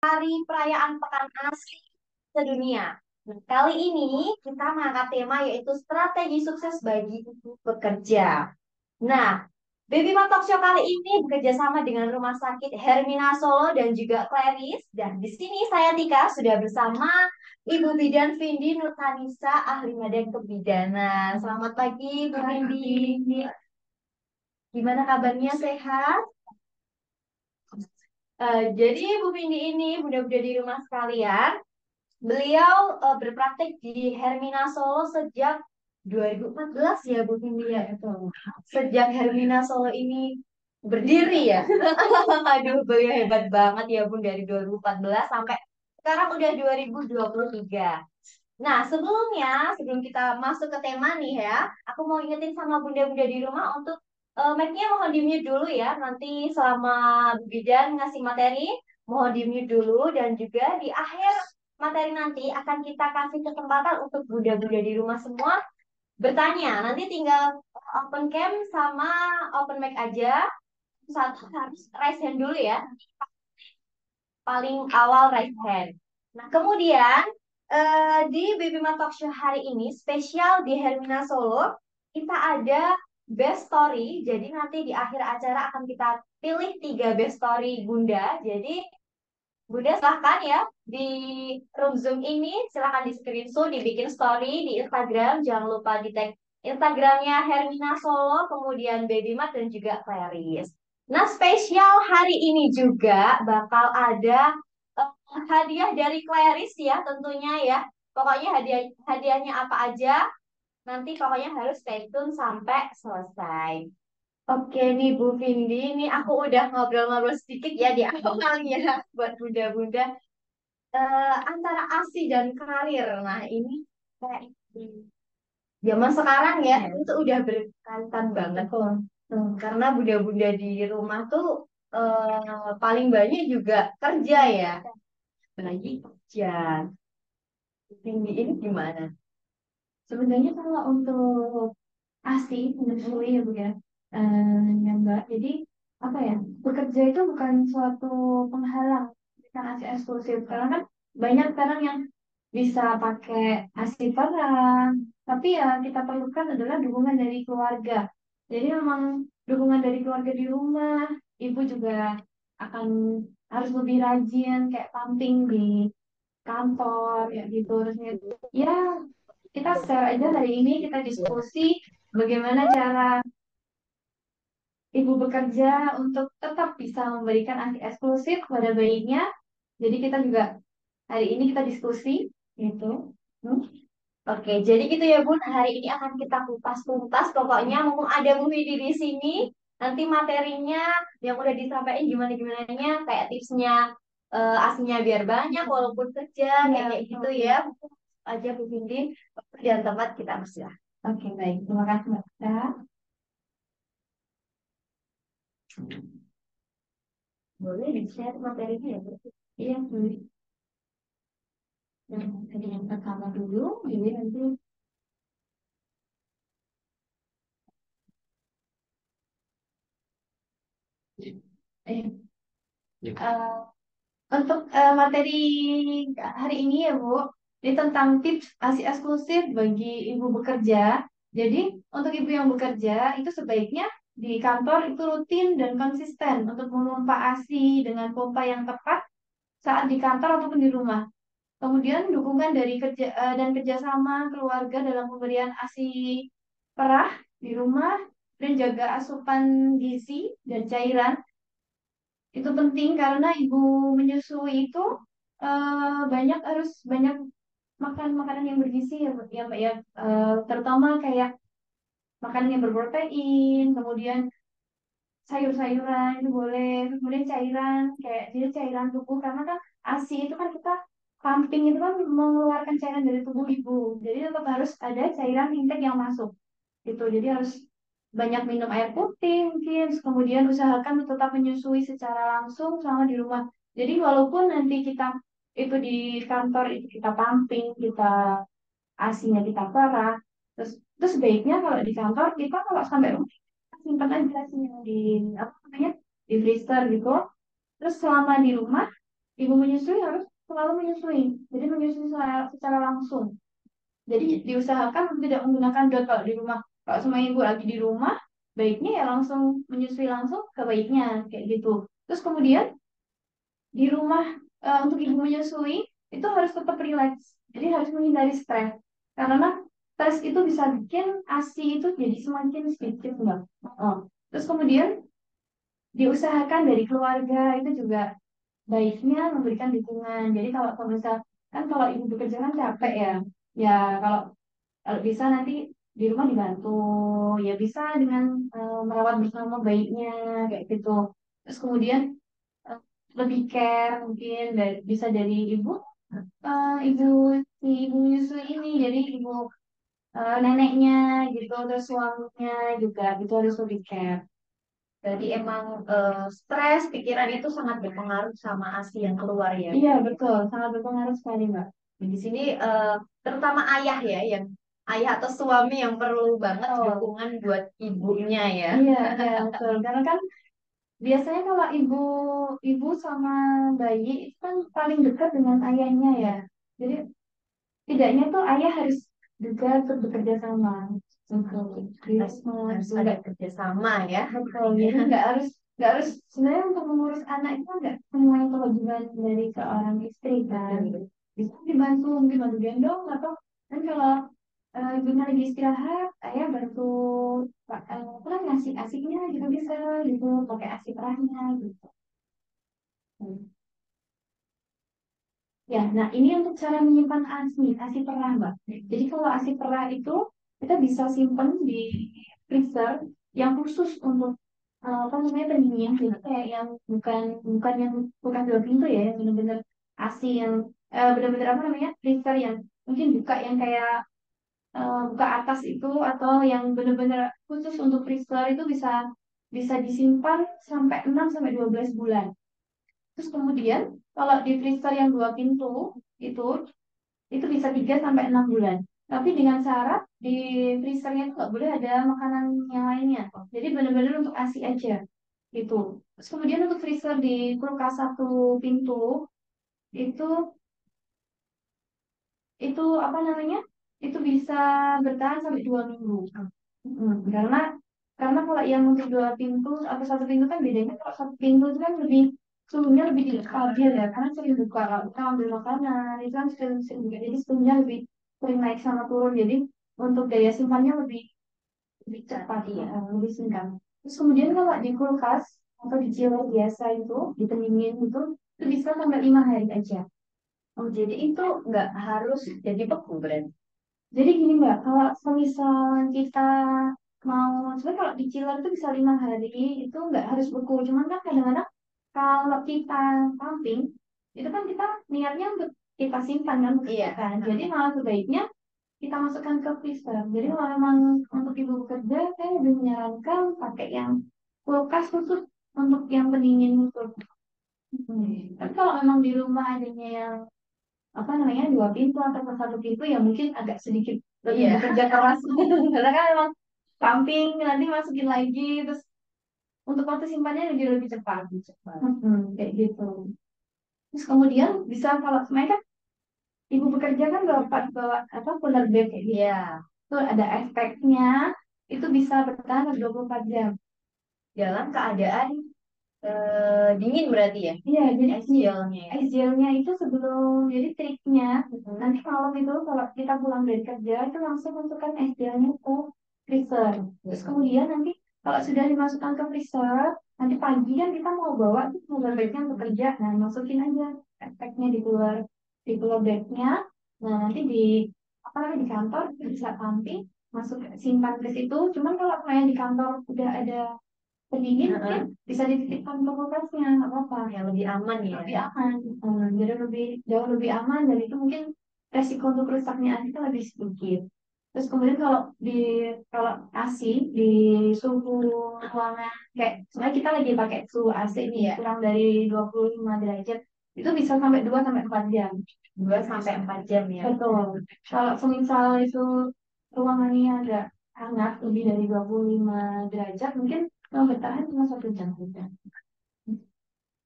Hari Perayaan Pekan Asli Sedunia. Nah, kali ini kita mengangkat tema yaitu strategi sukses bagi ibu bekerja. Nah, Baby Mom Talk Show kali ini bekerja sama dengan Rumah Sakit Hermina Solo dan juga Claris. Dan di sini saya Tika sudah bersama Ibu Bidan Vindi Nurtanisa, ahli medan kebidanan. Selamat pagi, Bu Vindi. Gimana kabarnya? Sehat? Jadi Bu Vindi ini, bunda-bunda di rumah sekalian, beliau berpraktek di Hermina Solo sejak 2014 ya Bu Vindi ya. Sejak Hermina Solo ini berdiri ya. Aduh, beliau hebat banget ya Bun dari 2014 sampai sekarang udah 2023. Nah, sebelum kita masuk ke tema nih ya, aku mau ingetin sama bunda-bunda di rumah untuk mic-nya mohon di-mute dulu ya. Nanti selama Bu Bidan ngasih materi, mohon di-mute dulu dan juga di akhir materi nanti akan kita kasih kesempatan untuk bunda-bunda di rumah semua bertanya. Nanti tinggal open cam sama open mic aja. Satu harus raise hand dulu ya. Paling awal raise hand. Nah, kemudian di Baby Mom Talk Show hari ini spesial di Hermina Solo kita ada best story. Jadi nanti di akhir acara akan kita pilih tiga best story Bunda. Jadi Bunda silahkan ya di room Zoom ini silahkan di screenshot, dibikin story di Instagram. Jangan lupa di tag Instagramnya Hermina Solo, kemudian Baby Mat dan juga Clarice. Nah, spesial hari ini juga bakal ada hadiah dari Clarice ya tentunya ya. Pokoknya hadiahnya apa aja, nanti pokoknya harus stay tune sampai selesai. Oke nih Bu Vindi, ini aku udah ngobrol-ngobrol sedikit ya di awalnya buat bunda-bunda. Antara ASI dan karir. Nah ini kayak zaman sekarang ya itu udah berkaitan banget kok. Karena bunda-bunda di rumah tuh paling banyak juga kerja ya. Lagi kerja. Tinggi ini gimana? Sebenarnya kalau untuk ASI, menyusui ya Bu ya, ya Mbak. Jadi apa ya, bekerja itu bukan suatu penghalang dengan ASI eksklusif. Karena kan banyak sekarang yang bisa pakai ASI peran, tapi ya kita perlukan adalah dukungan dari keluarga. Jadi memang dukungan dari keluarga di rumah, ibu juga akan harus lebih rajin kayak pumping di kantor ya gitu. Terusnya ya kita share aja hari ini kita diskusi bagaimana cara ibu bekerja untuk tetap bisa memberikan ASI eksklusif kepada bayinya. Jadi kita juga hari ini kita diskusi gitu. Hmm. Oke, jadi gitu ya Bun. Hari ini akan kita kupas tuntas. Pokoknya mumpung ada Bu Widi di sini, nanti materinya yang udah disampaikan gimana-gimananya, kayak tipsnya aslinya biar banyak walaupun kerja, Ya, kayak kayak gitu oke. ya. Aja Bu Vindi, dan tempat kita bersilah. Oke, baik. Terima kasih Mbak Tika. Boleh di-share materinya ya, Bu? Iya, boleh. Nah, tadi yang pertama dulu, jadi nanti eh, eh, untuk materi hari ini ya Bu, ini tentang tips ASI eksklusif bagi ibu bekerja. Jadi untuk ibu yang bekerja itu sebaiknya di kantor itu rutin dan konsisten untuk memompa ASI dengan pompa yang tepat saat di kantor ataupun di rumah. Kemudian dukungan dari kerja dan kerjasama keluarga dalam pemberian ASI perah di rumah dan jaga asupan gizi dan cairan itu penting karena ibu menyusui itu harus banyak makan makanan yang bergizi ya, ya Mbak ya. Terutama kayak makanan yang berprotein, kemudian sayur-sayuran itu boleh, terus kemudian cairan kayak jadi cairan tubuh karena kan ASI itu kan kita pumping itu kan mengeluarkan cairan dari tubuh ibu. Jadi tetap harus ada cairan intake yang masuk. Gitu. Jadi harus banyak minum air putih mungkin, terus kemudian usahakan tetap menyusui secara langsung selama di rumah. Jadi walaupun nanti kita itu di kantor itu kita pumping, kita asinya kita perah, terus sebaiknya kalau di kantor kita kalau sampai rumah simpan aja asinya di apa namanya di freezer gitu. Terus selama di rumah ibu menyusui harus selalu menyusui. Jadi menyusui secara langsung. Jadi diusahakan tidak menggunakan DOT kalau di rumah. Kalau semua ibu lagi di rumah, baiknya ya langsung menyusui langsung ke bayinya kayak gitu. Terus kemudian di rumah untuk ibu menyusui itu harus tetap rileks. Jadi harus menghindari stres. Karena stres itu bisa bikin ASI itu jadi semakin sedikit enggak. Oh. Terus kemudian diusahakan dari keluarga itu juga baiknya memberikan dukungan. Jadi kalau misal kan kalau ibu bekerja kan capek ya. Ya kalau kalau bisa nanti di rumah dibantu, ya bisa dengan merawat bersama bayinya kayak gitu. Terus kemudian eh, lebih care mungkin bisa dari ibu ibu si ibu menyusui ini jadi ibu neneknya gitu terus suaminya juga itu harus lebih care. Jadi emang stres, pikiran itu sangat berpengaruh sama ASI yang keluar ya. Iya betul sangat berpengaruh sekali mbak. Di sini terutama ayah ya, yang ayah atau suami yang perlu banget Betul. dukungan buat ibunya ya. Iya iya betul karena kan biasanya kalau ibu sama bayi itu kan paling dekat dengan ayahnya ya. Jadi tidaknya tuh ayah harus juga untuk bekerja sama untuk Harus ada enggak kerjasama ya. betul jadi nggak harus sebenarnya untuk mengurus anak itu kan nggak semuanya kewajiban dari seorang istri kan bisa dibantu mungkin bantu gendong atau kan kalau ibunya lagi istirahat ayah bantu apa ngasih asiknya juga bisa gitu pakai asik perahnya gitu. Ya, nah ini untuk cara menyimpan ASI perah, Mbak. Jadi kalau ASI perah itu kita bisa simpan di freezer yang khusus untuk apa namanya pendingin. Jadi kayak yang bukan bukan yang bukan dua pintu ya, yang benar-benar ASI yang benar-benar apa namanya freezer yang mungkin buka yang kayak buka atas itu atau yang benar-benar khusus untuk freezer itu bisa bisa disimpan sampai 6 sampai 12 bulan. Terus kemudian kalau di freezer yang dua pintu itu itu bisa 3 sampai 6 bulan. Tapi dengan syarat di freezernya itu nggak boleh ada makanan yang lainnya. Jadi benar-benar untuk ASI aja gitu. Terus kemudian untuk freezer di kulkas satu pintu itu itu apa namanya? Itu bisa bertahan sampai 2 minggu. Karena kalau yang untuk dua pintu atau satu pintu kan bedanya kalau satu pintu itu kan lebih suhunya lebih stabil ya karena sering buka kalau kita ambil makanan itu kan sering buka jadi suhunya lebih sering naik sama turun jadi untuk daya simpannya lebih lebih cepat ya lebih singkat. Terus kemudian kalau di kulkas atau di chiller biasa itu di pendingin itu bisa sampai 5 hari aja. Oh, jadi itu nggak harus jadi beku berarti. Jadi gini Mbak, kalau semisal kita mau, sebenarnya kalau di chiller itu bisa 5 hari, itu nggak harus beku. Cuman kan kadang-kadang kalau kita pumping, itu kan kita niatnya untuk kita simpan kan, Iya. kan. Jadi malah sebaiknya kita masukkan ke freezer. Jadi kalau memang untuk ibu bekerja, saya lebih menyarankan pakai yang kulkas khusus untuk yang pendingin itu. Tapi kalau memang di rumah adanya yang apa namanya dua pintu atau satu pintu ya mungkin agak sedikit lebih Iya. bekerja keras karena kan emang pumping nanti masukin lagi terus untuk waktu simpannya lebih lebih cepat. Kayak gitu. Terus kemudian bisa kalau semuanya kan ibu bekerja kan bawa apa cooler bag kayak gitu. Iya. Itu ada efeknya itu bisa bertahan 24 jam. Dalam keadaan dingin berarti ya. Iya, jadi Es gelnya ya. es gelnya itu sebelum, jadi triknya, nanti malam itu kalau kita pulang dari kerja, itu langsung masukkan es gelnya ke freezer. Terus kemudian nanti kalau sudah dimasukkan ke freezer, nanti pagi kan kita mau bawa tuh cooler bagnya untuk kerja, nah masukin aja efeknya di cooler bagnya, nah nanti di apa namanya di kantor kita bisa pumping, masuk simpan ke situ. Cuman kalau kayak di kantor udah ada pendingin mungkin bisa dititipkan ke kulkasnya nggak apa-apa Yang lebih aman ya. lebih aman. Jadi lebih jauh lebih aman dan itu mungkin resiko untuk rusaknya ASI itu lebih sedikit. Terus kemudian kalau ASI di suhu ruangan kayak sebenarnya kita lagi pakai suhu AC nih Iya. kurang dari 25 derajat itu bisa sampai 2 sampai 4 jam. 2 sampai 4 jam ya. Betul. Kalau semisal itu ruangannya agak hangat lebih dari 25 derajat mungkin bertahan cuma 1 jam saja.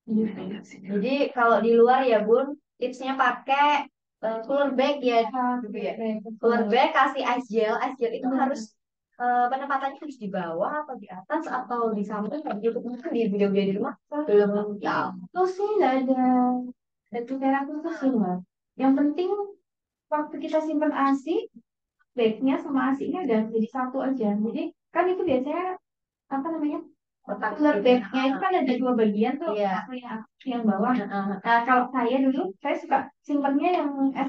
Jadi kalau di luar ya Bun, tipsnya pakai cooler bag ya, gitu ya. Cooler bag kasih ice gel itu harus penempatannya harus di bawah atau di atas atau di samping kayak gitu. Mungkin di video-video di rumah belum tahu. Itu sih nggak ada cara khusus sih Mbak. Yang penting waktu kita simpan ASI, baiknya sama ASI-nya udah jadi satu aja. Jadi kan itu biasanya apa namanya? Kotak Cooler gitu. bag-nya itu kan ada dua bagian tuh, Iya. satu yang atas, yang bawah. Nah, kalau saya dulu, saya suka simpennya yang nya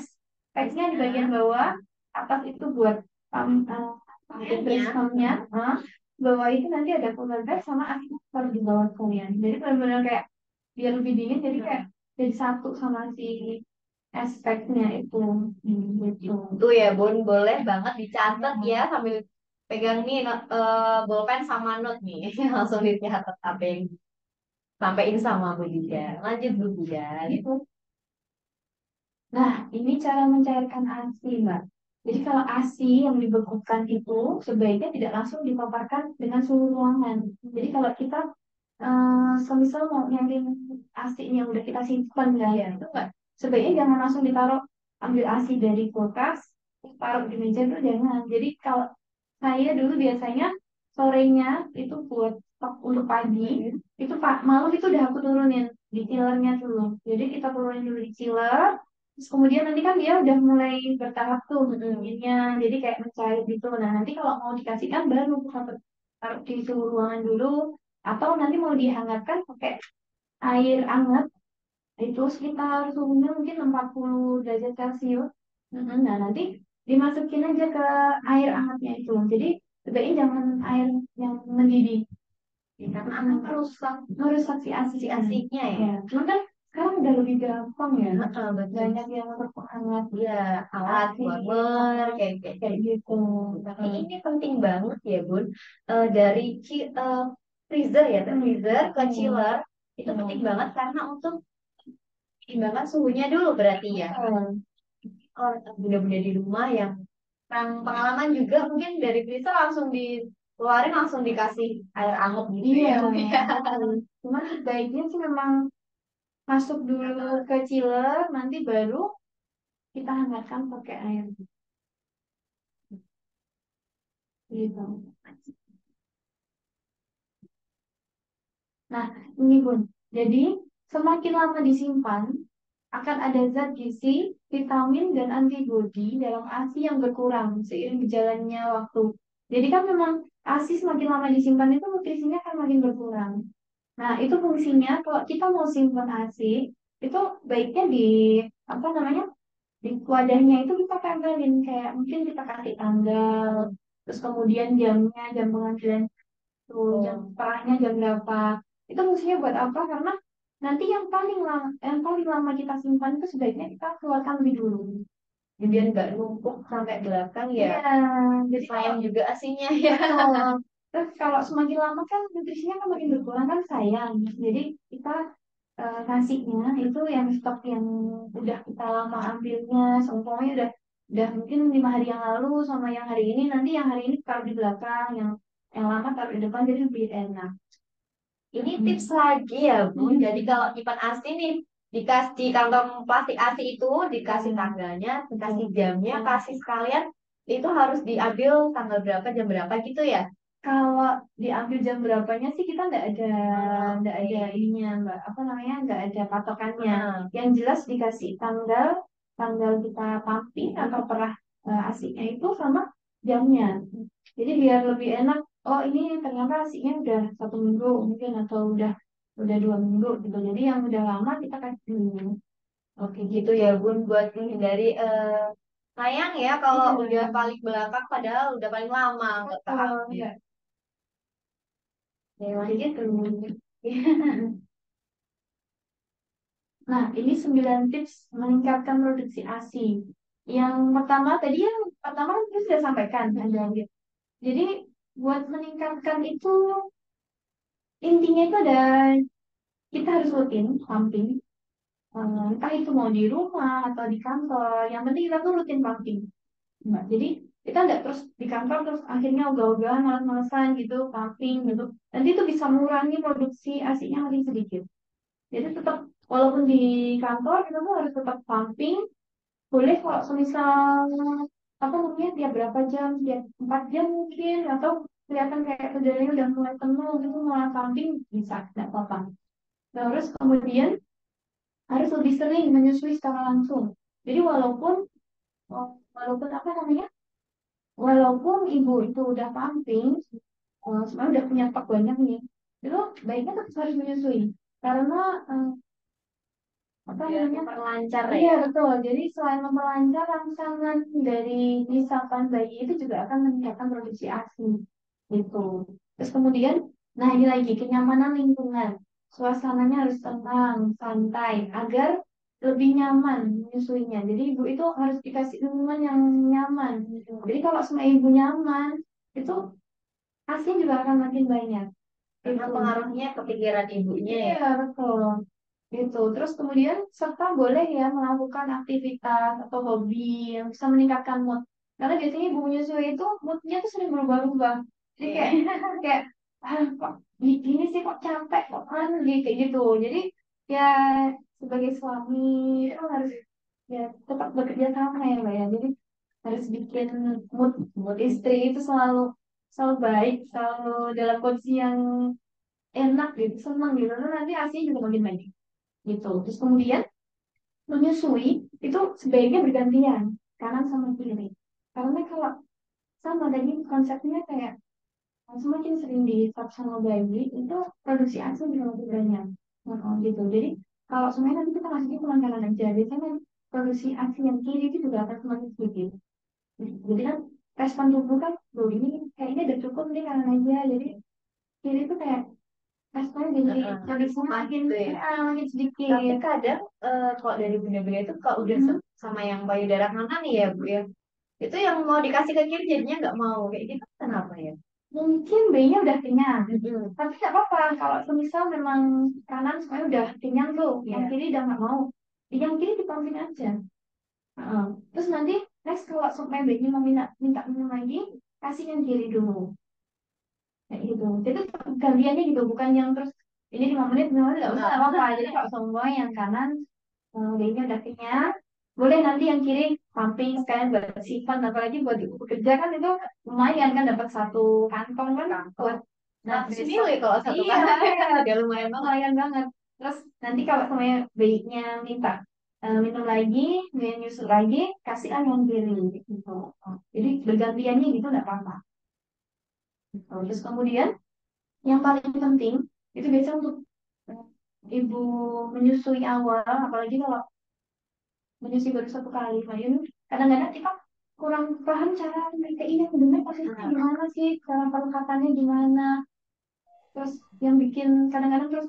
di bagian bawah, atas itu buat bersihnya. Bawah itu nanti ada cooler bag sama akhirnya taruh di bawah sekalian. Jadi benar-benar kayak biar lebih dingin, jadi kayak jadi satu sama si aspeknya itu. Gitu. Tuh ya Bun, boleh banget dicatat ya sambil pegang nih bolpen sama note nih. Langsung dicatat apa yang sampein sama Bu Dija. Lanjut Bu Dija. Gitu. Nah, ini cara mencairkan ASI, Mbak. Jadi kalau ASI yang dibekukan itu sebaiknya tidak langsung dipaparkan dengan suhu ruangan. Jadi kalau kita semisal mau nyairin ASI yang udah kita simpan ya, itu enggak. Sebaiknya jangan langsung ditaruh, ambil ASI dari kulkas, terus taruh di meja itu jangan. Jadi kalau saya dulu biasanya sorenya itu buat stok untuk pagi, itu Pak malam itu udah aku turunin di chillernya dulu. Jadi kita turunin dulu di chiller, terus kemudian nanti kan dia udah mulai bertahap tuh dinginnya, jadi kayak mencair gitu. Nah nanti kalau mau dikasihkan baru taruh taruh di suhu ruangan dulu, atau nanti mau dihangatkan pakai air hangat itu sekitar suhunya mungkin 40 derajat Celcius. Nah nanti dimasukin aja ke air hangatnya itu. Jadi sebaiknya jangan air yang mendidih. Karena akan merusak Merusak si si asiknya. asiknya ya. Ya, cuman kan sekarang udah lebih gampang ya. Betul. Banyak yang untuk penghangat Ya, alat warmer kayak gitu. Tapi ini penting banget ya Bun. Dari freezer ya, dari freezer ke chiller itu penting banget karena untuk timbangan suhunya dulu berarti ya. Oh, bunda-bunda di rumah yang pengalaman juga mungkin dari freezer langsung dikeluarin langsung dikasih air anget gitu Iya. ya. Cuman baiknya sih memang masuk dulu ke chiller, nanti baru kita hangatkan pakai air gitu. Nah, ini Bun. Jadi, semakin lama disimpan, akan ada zat gizi, vitamin, dan antibodi dalam ASI yang berkurang seiring berjalannya waktu. Jadi kan memang ASI semakin lama disimpan itu nutrisinya akan makin berkurang. Nah, itu fungsinya kalau kita mau simpan ASI, itu baiknya di apa namanya? Di wadahnya itu kita tempelin kayak mungkin kita kasih tanggal, terus kemudian jamnya, jam pengambilan tuh jam perahnya jam berapa. Itu fungsinya buat apa? Karena nanti yang paling lama kita simpan itu sebaiknya kita keluarkan lebih dulu. Biar nggak numpuk sampai belakang ya. Iya, jadi Sayang juga asinya ya. betul. Terus kalau semakin lama kan nutrisinya kan makin berkurang kan sayang. Jadi kita kasihnya itu yang stok yang udah kita lama ambilnya, seumpamanya udah mungkin 5 hari yang lalu sama yang hari ini, nanti yang hari ini taruh di belakang, yang lama taruh di depan jadi lebih enak. Ini tips lagi ya Bu. Jadi kalau nyimpan asi nih dikasih di kantong plastik asi itu dikasih tanggalnya, dikasih jamnya, kasih sekalian itu harus diambil tanggal berapa jam berapa gitu ya. Kalau diambil jam berapanya sih kita nggak ada ininya Mbak. Apa namanya? Nggak ada patokannya. Yang jelas dikasih tanggal tanggal kita pumping atau perah asiknya itu sama jamnya. Jadi biar lebih enak. Oh ini ternyata asiknya udah 1 minggu mungkin atau udah 2 minggu gitu. Jadi yang udah lama kita kasih dulu. Oke gitu ya Bun buat menghindari sayang ya kalau Iya. udah paling belakang padahal udah paling lama nggak Oh, keambil. iya. Ya, lanjut. Nah, ini 9 tips meningkatkan produksi ASI. Yang pertama tadi yang pertama kan kita sudah sampaikan ada gitu. Jadi buat meningkatkan itu intinya itu ada kita harus rutin pumping. Entah itu mau di rumah atau di kantor. Yang penting kita tuh rutin pumping. Mbak. Jadi kita nggak terus di kantor terus akhirnya ogah-ogahan malas-malasan gitu pumping gitu. Nanti itu bisa mengurangi produksi ASI-nya makin sedikit. Jadi tetap walaupun di kantor kita tuh harus tetap pumping. Boleh kalau semisal apa namanya tiap berapa jam, tiap 4 jam mungkin, atau kelihatan kayak kedelainya udah mulai penuh gitu mulai pumping bisa tidak apa-apa. Terus kemudian harus lebih sering menyusui secara langsung. Jadi walaupun apa namanya, walaupun ibu itu udah pumping, sebenarnya udah punya stok banyak nih, itu baiknya tetap harus menyusui karena apa Biar namanya. memperlancar Iya ya. betul. Jadi selain memperlancar rangsangan dari isapan bayi itu juga akan meningkatkan produksi ASI gitu. Terus kemudian, nah ini lagi kenyamanan lingkungan. Suasananya harus tenang, santai agar lebih nyaman menyusuinya. Jadi ibu itu harus dikasih lingkungan yang nyaman. Jadi kalau semua ibu nyaman, itu ASI juga akan makin banyak. Karena Gitu. pengaruhnya ke pikiran ibunya Iya, ya. betul. Gitu. Terus kemudian serta boleh ya melakukan aktivitas atau hobi yang bisa meningkatkan mood. Karena biasanya ibu menyusui itu moodnya tuh sering berubah-ubah. Jadi kayak Iya. kayak kok gini sih kok capek kok kan kayak gitu. Jadi ya sebagai suami itu harus ya tetap bekerja sama ya Mbak ya. Jadi harus bikin mood istri itu selalu selalu baik, selalu dalam kondisi yang enak gitu, senang gitu. Terus nanti ASI juga makin banyak gitu. Terus kemudian menyusui itu sebaiknya bergantian kanan sama kiri. Karena kalau sama tadi konsepnya kayak semakin sering dihisap sama bayi itu produksi ASI juga lebih banyak. Gitu. Jadi kalau semuanya nanti kita kasihnya pelan kanan aja. Biasanya nanti produksi ASI yang kiri itu juga akan semakin sedikit. Jadi kan respon tubuh kan, loh ini kayaknya udah cukup nih kanan aja. Jadi kiri itu kayak responnya jadi Heeh. lebih semakin Gitu ya. makin Tapi sedikit. kadang kalau dari bunda-bunda itu kalau udah Hmm. sama yang payudara kanan nih ya Bu ya, itu yang mau dikasih ke kiri jadinya nggak mau kayak gitu kenapa ya? Mungkin bayinya udah kenyang, Mm-mm. tapi nggak apa-apa. Kalau semisal memang kanan semuanya udah kenyang tuh, yang Iya. kiri udah nggak mau, yang kiri dipampin aja. Heeh. Terus nanti next kalau supaya bayinya mau minta minta minum lagi, kasih yang kiri dulu, kayak gitu. Jadi gantiannya gitu, bukan yang terus ini 5 menit, 5 menit nggak usah nggak apa-apa. Jadi kalau semua yang kanan bayinya udah kenyang, boleh nanti yang kiri pumping sekalian buat simpan, apalagi buat ibu bekerja kan itu lumayan kan dapat satu kantong kan buat. Nah, 100 besok mili kalau satu iya, kali udah lumayan banget. lumayan banget. Terus nanti kalau semuanya bayinya minta minum lagi, minum nyusu lagi, kasihkan yang kiri gitu. Jadi bergantiannya gitu nggak apa-apa. Gitu. Terus kemudian yang paling penting itu biasanya untuk eh, ibu menyusui awal, apalagi kalau menyusui baru 1 kali, Mayun kadang-kadang kita kurang paham cara mereka ini yang benar posisinya gimana sih, cara pelekatannya gimana, terus yang bikin kadang-kadang terus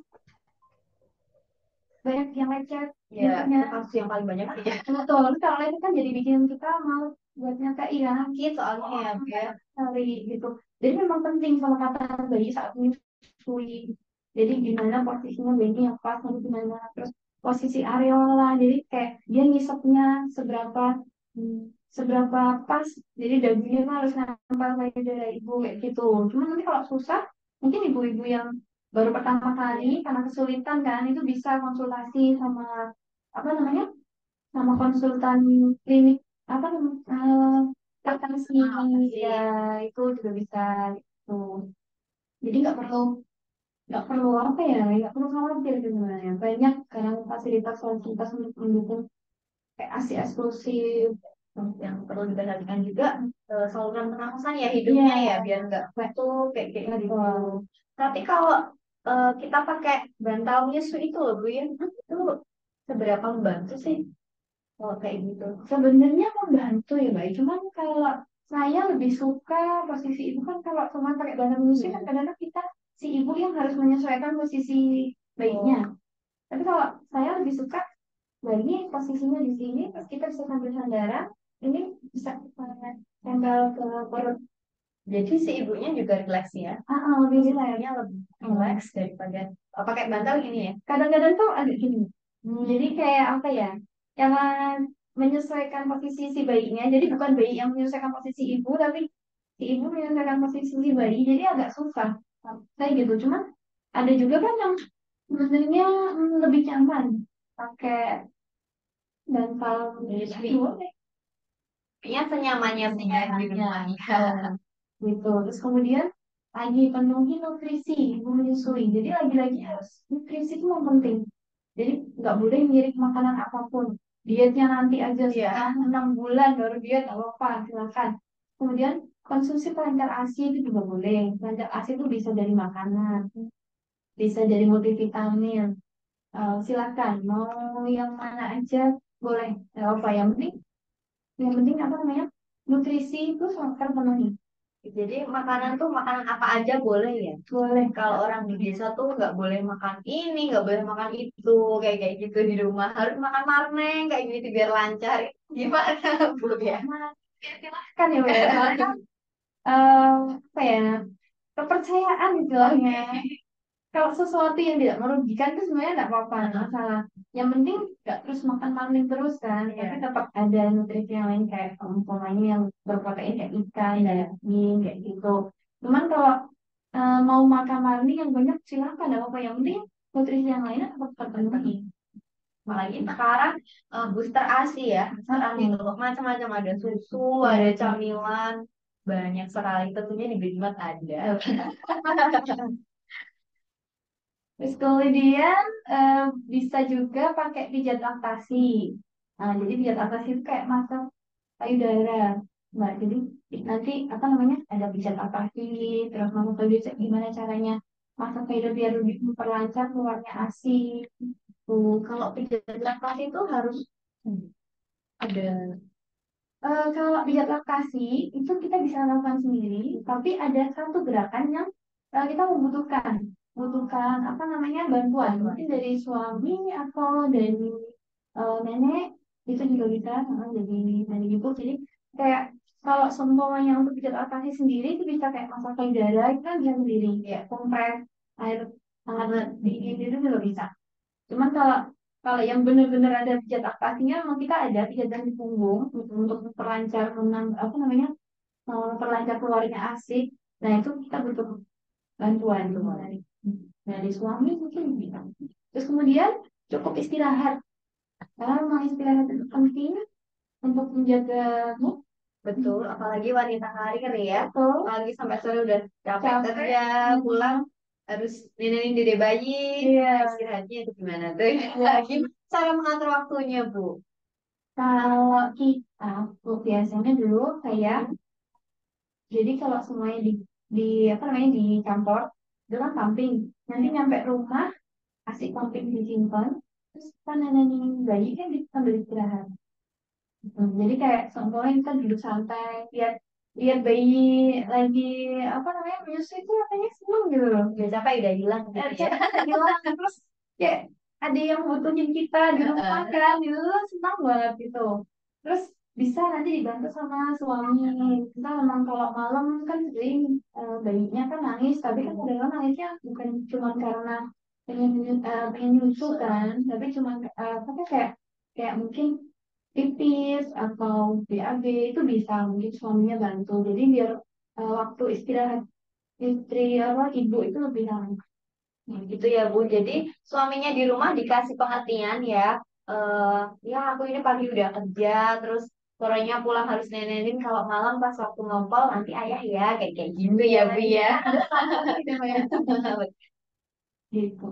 banyak yang lecet Ya, nyusunya. itu kasus yang paling banyak sih ya. Betul, kalau itu kan jadi bikin kita mau buat nyata iya Sakit soalnya ya Bu ya. hari gitu. Jadi memang penting pelekatan bayi saat menyusui. Jadi gimana posisinya bayi yang pas, nanti gimana, terus posisi areola. Jadi kayak dia ngisepnya seberapa hmm, seberapa pas. Jadi dagunya tuh harus nempel kayak dari ibu kayak gitu. Cuma nanti kalau susah, mungkin ibu-ibu yang baru pertama kali karena kesulitan kan itu bisa konsultasi sama apa namanya, sama konsultan klinik apa namanya, laktasi ya, itu juga bisa gitu. Jadi nggak perlu apa ya, nggak perlu khawatir sebenarnya, banyak sekarang fasilitas untuk mendukung kayak ASI eksklusif. Yang perlu diperhatikan juga saluran pernafasan ya hidungnya Iya ya biar nggak batuk kayak kayak gitu. betul. Tapi kalau kita pakai bantal menyusui itu loh Bu ya, itu seberapa membantu sih kalau kayak gitu? Sebenarnya membantu ya Mbak, cuman kalau saya lebih suka posisi ibu kan, kalau cuma pakai bantal menyusui kan kadang-kadang kita si ibu yang harus menyesuaikan posisi bayinya. Oh, Tapi kalau saya lebih suka bayi posisinya di sini, terus kita bisa sambil sandaran, ini bisa tempel ke perut. jadi si ibunya juga rileks ya? Lebih Si relax. ibunya lebih rileks daripada pakai bantal gini ya? Kadang-kadang tuh agak gini. Jadi kayak apa ya? Jangan menyesuaikan posisi si bayinya. Jadi bukan bayi yang menyesuaikan posisi ibu, tapi si ibu menyesuaikan posisi si bayi. Jadi agak susah. Kayak gitu. Cuman ada juga kan yang sebenarnya lebih nyaman pakai bantal gitu. Kayaknya senyamannya di rumah ya. Gitu. Terus kemudian lagi penuhi nutrisi, ibu menyusui. Jadi lagi-lagi harus nutrisi itu yang penting. Jadi nggak boleh ngirit makanan apapun. Dietnya nanti aja setelah 6 bulan baru diet, nggak apa-apa, silakan. Kemudian konsumsi pelancar ASI itu juga boleh. Pelancar ASI itu bisa dari makanan, bisa dari multivitamin. Silakan mau yang mana aja boleh. Nggak apa yang penting apa namanya nutrisi itu terpenuhi. Jadi makanan tuh makanan apa aja boleh ya. Boleh. Kalau orang di desa tuh nggak boleh makan ini, nggak boleh makan itu, kayak kayak gitu di rumah harus makan marneng kayak gitu biar lancar. Gimana Bu ya? Nah, silahkan ya, Bu ya. Soalnya kan, eh, apa ya, kepercayaan istilahnya. Kalau sesuatu yang tidak merugikan itu sebenarnya tidak apa-apa, nggak masalah. Yang penting nggak terus makan marning terus kan, tapi tetap ada nutrisi yang lain kayak umpamanya yang berprotein kayak ikan, daging, kayak gitu. Cuman kalau mau makan marning yang banyak silahkan, tidak apa-apa. Yang penting nutrisi yang lainnya tetap terpenuhi. Apalagi sekarang booster ASI ya. Sekarang itu macam-macam ada susu, ada camilan, banyak sekali. Tentunya di Bigmat ada. Terus kemudian bisa juga pakai pijat laktasi. Nah, jadi pijat laktasi itu kayak masak payudara. Nah, jadi nanti apa namanya ada pijat laktasi, terus mama tahu juga gimana caranya masak payudara biar lebih memperlancar keluarnya ASI. Tuh, kalau pijat laktasi itu harus ada. Kalau pijat laktasi itu kita bisa lakukan sendiri, tapi ada satu gerakan yang kita membutuhkan apa namanya bantuan, mungkin dari suami atau dari nenek itu juga bisa jadi nenek ibu. Jadi kayak kalau semuanya untuk pijat laktasi sendiri itu bisa kayak masak payudara itu kan bisa sendiri, kayak kompres air hangat dingin itu juga bisa. Cuman kalau kalau yang benar-benar ada pijat aktasinya, memang kita ada pijatan di punggung untuk memperlancar apa namanya memperlancar keluarnya ASI. Nah itu kita butuh bantuan tuh dari suami mungkin bisa. Terus kemudian cukup istirahat. Karena memang istirahat itu penting untuk menjaga mood. Betul, apalagi wanita karir ya. Betul. Apalagi sampai sore udah capek Capek. kerja, pulang harus nenenin dede bayi. Iya. Istirahatnya itu gimana tuh? Gimana cara mengatur waktunya, Bu? Kalau kita biasanya dulu kayak jadi kalau semuanya di apa namanya di kantor itu kan pumping. Nanti nyampe rumah asik pumping disimpan. Terus kan nenek bayi kan di sambil istirahat. Jadi kayak seumpamanya kita duduk santai, lihat lihat bayi lagi apa namanya menyusui itu katanya seneng gitu loh. Udah capek udah hilang gitu ya. Capek udah hilang terus kayak ada yang butuhin kita di rumah kan, itu senang banget gitu. Terus bisa nanti dibantu sama suami. Kita memang kalau malam kan sering bayinya kan nangis, tapi kan kadang nangisnya bukan cuma karena pengen nyusu kan, tapi cuma apa kayak kayak mungkin pipis atau BAB itu bisa mungkin suaminya bantu. Jadi biar waktu istirahat istri apa ibu itu lebih lama. Gitu ya, Bu. Jadi suaminya di rumah dikasih pengertian ya. eh ya aku ini pagi udah kerja, terus sorenya pulang harus nenenin. Kalau malam pas waktu ngompol nanti ayah ya, kayak kayak gitu ya, Bu ya. Gitu ya. Gitu.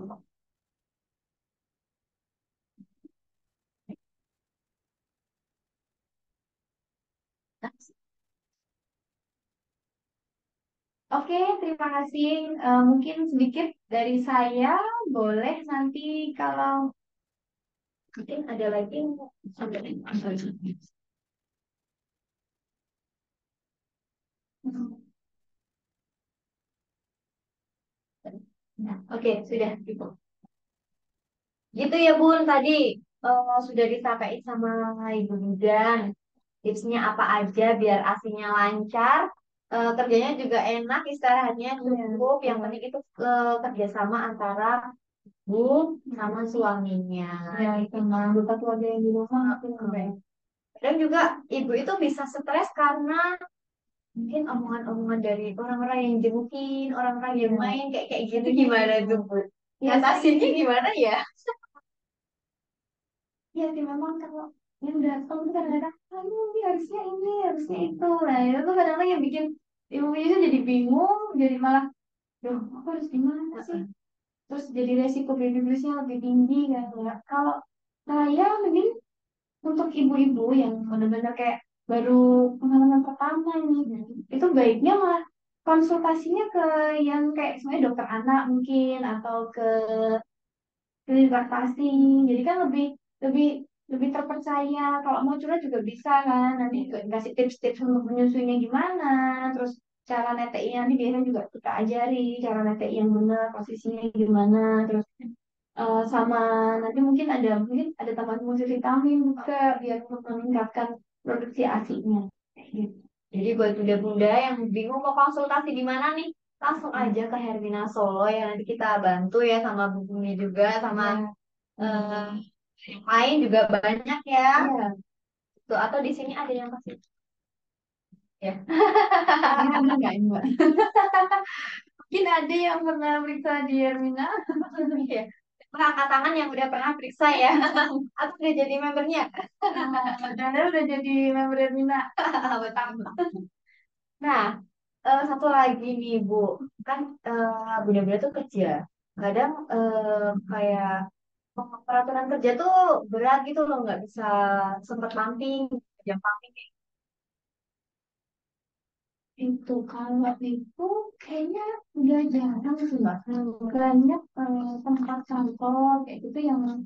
Oke, terima kasih. Mungkin sedikit dari saya, boleh nanti kalau Mungkin ada lagi yang mau sampaikan. Nah, oke, sudah cukup. Gitu ya Bun, tadi sudah disampaikan sama Ibu Bidan. Tipsnya apa aja biar asinya lancar, kerjanya juga enak, istirahatnya cukup. Yang penting itu kerjasama antara Bu sama suaminya. ya sama anggota keluarga yang di rumah mungkin baik. Dan juga ibu itu bisa stres karena mungkin omongan-omongan dari orang-orang yang jengukin, orang-orang yang main kayak kayak gitu gimana tuh Bu? Ya ngatasinnya sih, gimana ya? ya sih memang kalau yang datang tuh kadang-kadang, aduh ini harusnya itu. Nah itu tuh kadang-kadang yang bikin ibunya itu jadi bingung, jadi malah, duh aku harus gimana sih? Terus jadi resiko baby bluesnya lebih tinggi kan ya. Kalau saya mending untuk ibu-ibu yang benar-benar kayak baru pengalaman pertama nih, itu baiknya malah konsultasinya ke yang kayak sebenarnya dokter anak mungkin atau ke klinik laktasi. Jadi kan lebih lebih lebih terpercaya. Kalau mau curhat juga bisa kan. Nanti juga kasih tips-tips untuk menyusuinya gimana. Terus cara neteknya nanti biasanya juga kita ajari cara netek yang benar, posisinya gimana. Terus sama nanti mungkin ada tambahan fungsi vitamin juga biar untuk meningkatkan produksi ASI-nya. Kayak gitu. Jadi buat bunda-bunda yang bingung mau konsultasi di mana nih, langsung aja ke Hermina Solo ya. Nanti kita bantu ya sama Bu Bumi juga sama Iya. eh, yang lain juga banyak ya. Iya. Tuh, atau di sini ada yang pasti ya. Iya, enggak, enggak. Mungkin ada yang pernah periksa di Hermina. Iya. Angkat tangan yang udah pernah periksa ya. Atau udah jadi membernya. Dan udah jadi member Hermina. Betul. Nah, satu lagi nih Bu, kan bunda-bunda tuh kerja. Kadang kayak peraturan kerja tuh berat gitu loh, nggak bisa sempat pumping, jam pumping. Itu kalau itu kayaknya udah jarang sih Mbak. Banyak tempat kantor kayak gitu yang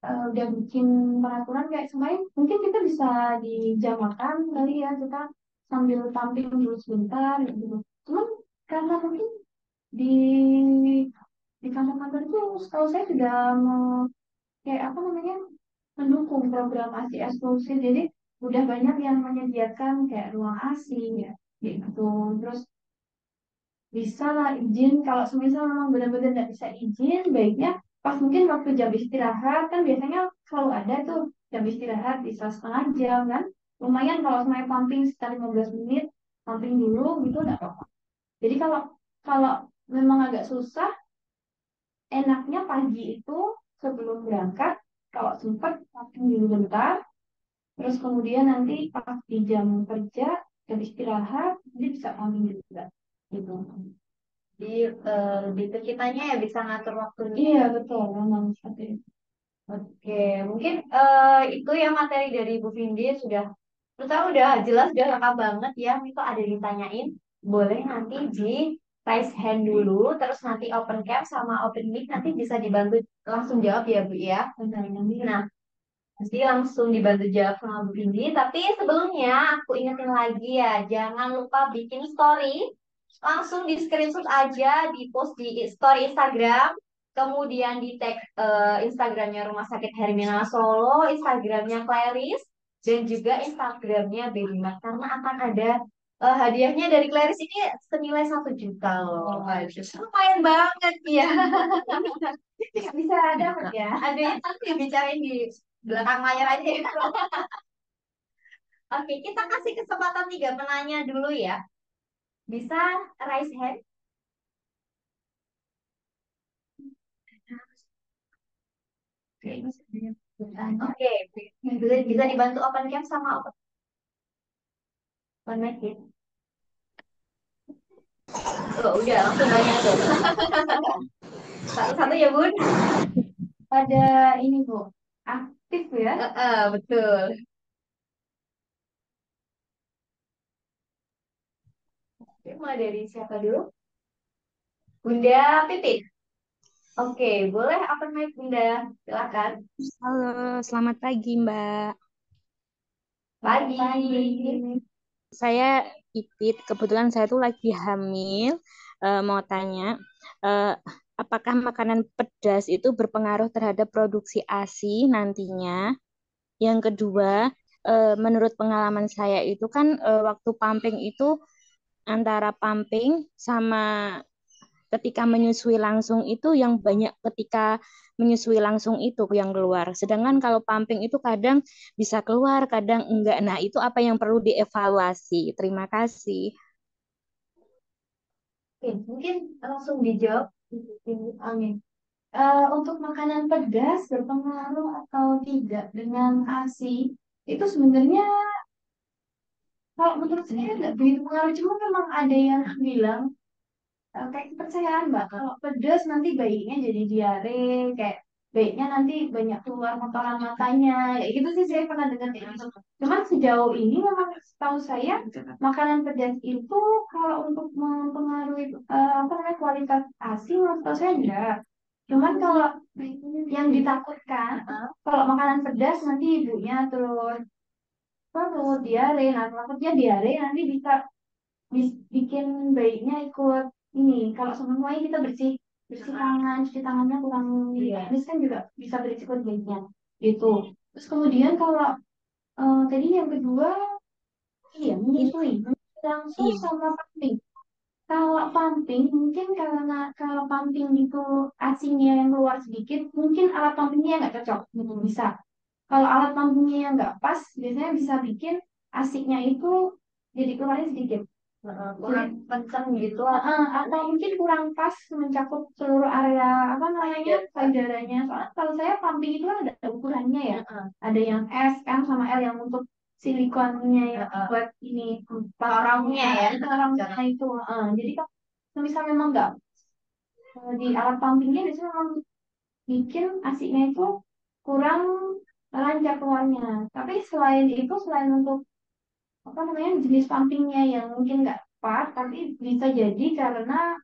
udah bikin peraturan kayak semain. Mungkin kita bisa dijamakan kali ya kita sambil tampil dulu sebentar gitu. Cuman karena mungkin di di kantor-kantor itu setahu saya sudah kayak apa namanya mendukung program ASI eksklusif. Jadi udah banyak yang menyediakan kayak ruang ASI ya gitu. Terus bisa lah izin kalau semisal memang benar-benar nggak bisa izin baiknya pas mungkin waktu jam istirahat kan biasanya selalu ada tuh jam istirahat bisa setengah jam kan lumayan kalau semuanya pumping sekitar 15 menit pumping dulu gitu nggak apa-apa. Jadi kalau kalau memang agak susah enaknya pagi itu sebelum berangkat kalau sempat pumping dulu bentar terus kemudian nanti pas di jam kerja jam istirahat dia bisa pumping juga gitu. Jadi lebih ke kitanya ya bisa ngatur waktunya. Iya betul, memang seperti itu. Oke, mungkin itu ya materi dari Bu Vindi sudah, menurut saya udah jelas, udah lengkap banget ya. Itu ada ditanyain, boleh nanti di raise hand dulu, terus nanti open cam sama open mic nanti bisa dibantu langsung jawab ya Bu ya. Benar, nanti Nah, nanti langsung dibantu jawab sama Bu Vindi. Tapi sebelumnya aku ingetin lagi ya, jangan lupa bikin story. Langsung di screenshot aja, di post di story Instagram. Kemudian di tag Instagramnya Rumah Sakit Hermina Solo, Instagramnya Claris, dan juga Instagramnya Baby Mat. Karena akan ada hadiahnya dari Claris ini senilai 1 juta loh. Aduh, lumayan banget ya. bisa dapat ya. Ada yang nanti bicarain di belakang layar aja. Oke, kita kasih kesempatan 3 penanya dulu ya. Bisa raise hand? Oke, bisa dibantu open cam sama open mic ya? Oh, udah langsung banyak tuh. Satu-satu ya, Bun? Ada ini Bu, aktif ya. Betul. Oke, mulai dari siapa dulu? Bunda Pipit. Oke, boleh open mic Bunda. Silakan. Halo, selamat pagi Mbak. Pagi. Pagi. Saya Ipit, kebetulan saya tuh lagi hamil. Mau tanya, eh, apakah makanan pedas itu berpengaruh terhadap produksi ASI nantinya? Yang kedua, menurut pengalaman saya itu kan waktu pumping itu antara pumping sama ketika menyusui langsung itu yang banyak ketika menyusui langsung itu yang keluar. Sedangkan kalau pumping itu kadang bisa keluar, kadang enggak. Nah, itu apa yang perlu dievaluasi? Terima kasih. Oke, mungkin langsung dijawab. Amin. Untuk makanan pedas berpengaruh atau tidak dengan ASI itu sebenarnya kalau menurut saya nggak begitu pengaruh, cuma memang ada yang bilang kayak kepercayaan Mbak, kalau pedas nanti bayinya jadi diare, kayak bayinya nanti banyak keluar kotoran matanya, kayak gitu sih saya pernah dengar kayak gitu. Cuman sejauh ini memang setahu saya makanan pedas itu kalau untuk mempengaruhi apa namanya kualitas ASI menurut tahu saya enggak. Cuman kalau yang ditakutkan kalau makanan pedas nanti ibunya terus terus diare, nah takutnya diare nanti bisa bikin bayinya ikut ini. Kalau semuanya kita bersih bersih tangan, cuci tangannya kurang habis kan juga bisa berisiko bayinya itu. Terus kemudian kalau tadi yang kedua iya Ini, menyusui langsung iya. sama pumping. Kalau pumping mungkin karena kalau pumping itu asinya yang keluar sedikit, mungkin alat pumpingnya nggak cocok, gitu bisa. Kalau alat pumpingnya yang nggak pas, biasanya bisa bikin asiknya itu jadi keluarnya sedikit. Kurang kenceng gitu. Atau mungkin kurang pas mencakup seluruh area apa namanya payudaranya. Soalnya kalau saya pumping itu kan ada ukurannya ya. Ada yang S, M sama L yang untuk silikonnya yang buat ini Orangnya ya. orangnya itu. Jadi kalau misalnya memang nggak di alat pumpingnya biasanya memang bikin asiknya itu kurang lancar keluarnya. Tapi selain itu, selain untuk apa namanya jenis pumpingnya yang mungkin nggak pas, tapi bisa jadi karena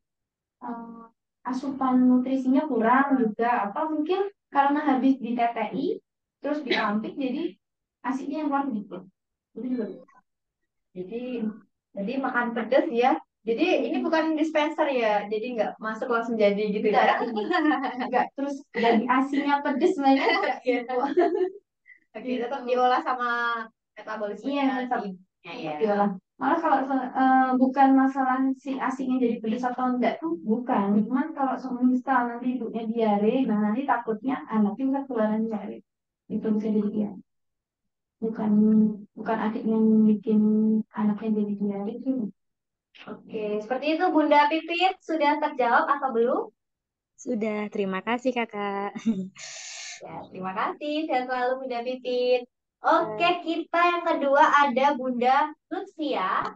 asupan nutrisinya kurang juga, atau mungkin karena habis di TTI terus di pumping jadi asiknya yang keluar sedikit. Itu juga bisa. Jadi jadi makan pedas ya. Jadi ini bukan dispenser ya. Jadi nggak masuk langsung jadi gitu ya. Nggak terus jadi asinya pedes banyak nggak Iya. gitu. Oke, tetap diolah sama Iya metabolismenya tetap si ibunya ya. diolah. Malah kalau bukan masalah si asinya jadi pedes atau enggak tuh bukan. Cuman kalau misal nanti ibunya diare, nah nanti takutnya anaknya bisa ketularan diare. Itu bisa jadi diare. Bukan bukan asiknya yang bikin anaknya jadi diare sih. Oke, seperti itu Bunda Pipit sudah terjawab atau belum? Sudah, terima kasih Kakak. Ya, terima kasih. Sehat selalu Bunda Pipit. Oke, kita yang kedua ada Bunda Lutfia.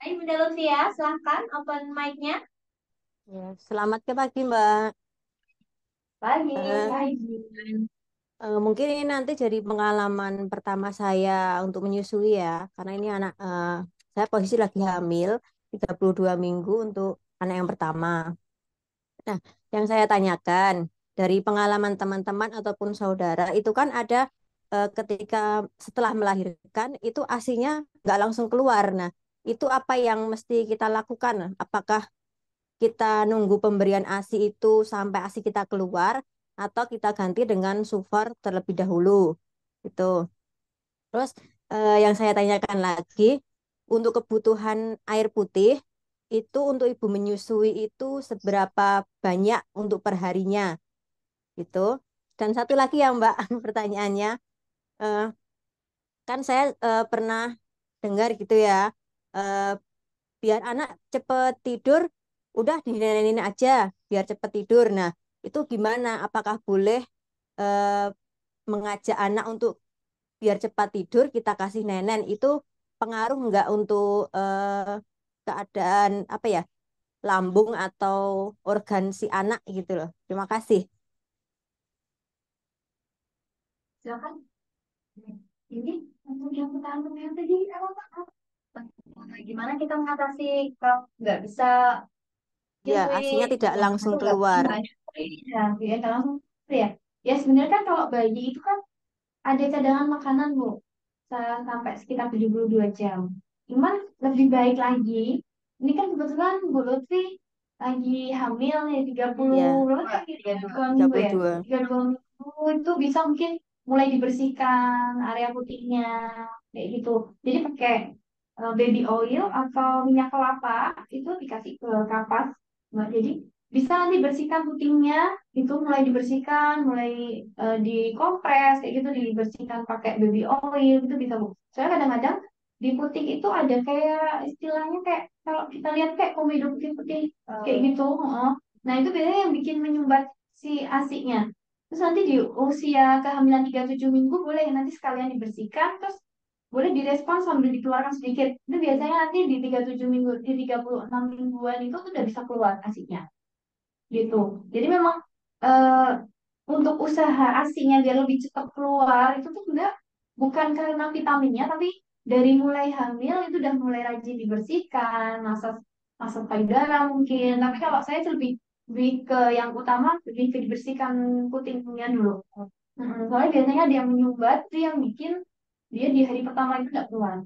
Hai Bunda Lutfia, silahkan open mic-nya. Ya, selamat ke pagi, Mbak. Pagi. Eh, Mungkin ini nanti jadi pengalaman pertama saya untuk menyusui ya, karena ini saya posisi lagi hamil 32 minggu untuk anak yang pertama. Nah, yang saya tanyakan dari pengalaman teman-teman ataupun saudara itu kan ada ketika setelah melahirkan itu asinya nggak langsung keluar. Nah, itu apa yang mesti kita lakukan? Apakah kita nunggu pemberian ASI itu sampai ASI kita keluar atau kita ganti dengan Sufar terlebih dahulu itu. Terus yang saya tanyakan lagi untuk kebutuhan air putih itu untuk ibu menyusui itu seberapa banyak untuk perharinya gitu. Dan satu lagi ya Mbak pertanyaannya eh, kan saya pernah dengar gitu ya eh, biar anak cepet tidur udah dinenenin aja biar cepet tidur. Nah, itu gimana? Apakah boleh eh, mengajak anak untuk biar cepat tidur kita kasih nenen itu pengaruh nggak untuk keadaan apa ya lambung atau organ si anak gitu loh. Terima kasih. Silakan. Ini untuk yang pertama yang tadi apa Pak? Gimana kita mengatasi kalau nggak bisa Ya, nyusui asinya tidak Yang langsung aku keluar. nggak ya, ya nggak langsung ya. Ya sebenarnya kan kalau bayi itu kan ada cadangan makanan Bu, sampai sekitar 72 jam. Cuman lebih baik lagi, ini kan kebetulan Bu Lutfi lagi hamil ya 30 Ya, berapa sih? 32 minggu ya. 32. 32 minggu itu bisa mungkin mulai dibersihkan area putihnya kayak gitu. Jadi pakai baby oil atau minyak kelapa itu dikasih ke kapas. Nah, jadi bisa nanti bersihkan putingnya itu mulai dibersihkan, mulai dikompres kayak gitu dibersihkan pakai baby oil itu bisa Bu. Soalnya kadang-kadang di puting itu ada kayak istilahnya kayak kalau kita lihat kayak komedo putih-putih kayak gitu. Heeh. Nah itu biasanya yang bikin menyumbat si ASInya. Terus nanti di usia kehamilan 37 minggu boleh nanti sekalian dibersihkan, terus boleh direspon sambil dikeluarkan sedikit. Itu biasanya nanti di 37 minggu, di 36 mingguan itu tuh udah bisa keluar ASInya gitu. Jadi memang eh, untuk usaha ASINya biar lebih cepat keluar itu tuh enggak bukan karena vitaminnya, tapi dari mulai hamil itu udah mulai rajin dibersihkan, masak masak payudara mungkin. Tapi kalau saya sih lebih lebih ke yang utama lebih ke dibersihkan putingnya dulu. Soalnya biasanya dia yang menyumbat itu yang bikin dia di hari pertama itu nggak keluar.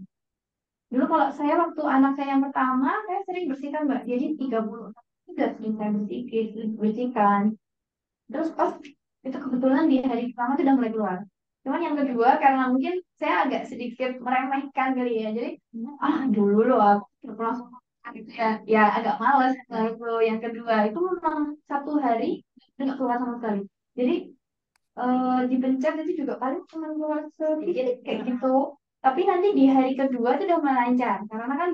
Dulu kalau saya waktu anak saya yang pertama, saya sering bersihkan Mbak. Jadi 30 sudah sering saya bersihkan. Terus pas itu kebetulan di hari pertama itu udah mulai keluar. Cuman yang kedua karena mungkin saya agak sedikit meremehkan kali ya. Jadi dulu loh aku terus langsung makan gitu ya. Ya agak males. Lalu yang kedua itu memang 1 hari nggak keluar sama sekali. Jadi dipencet itu juga paling cuma keluar sedikit kayak gitu. Tapi nanti di hari kedua itu udah mulai lancar karena kan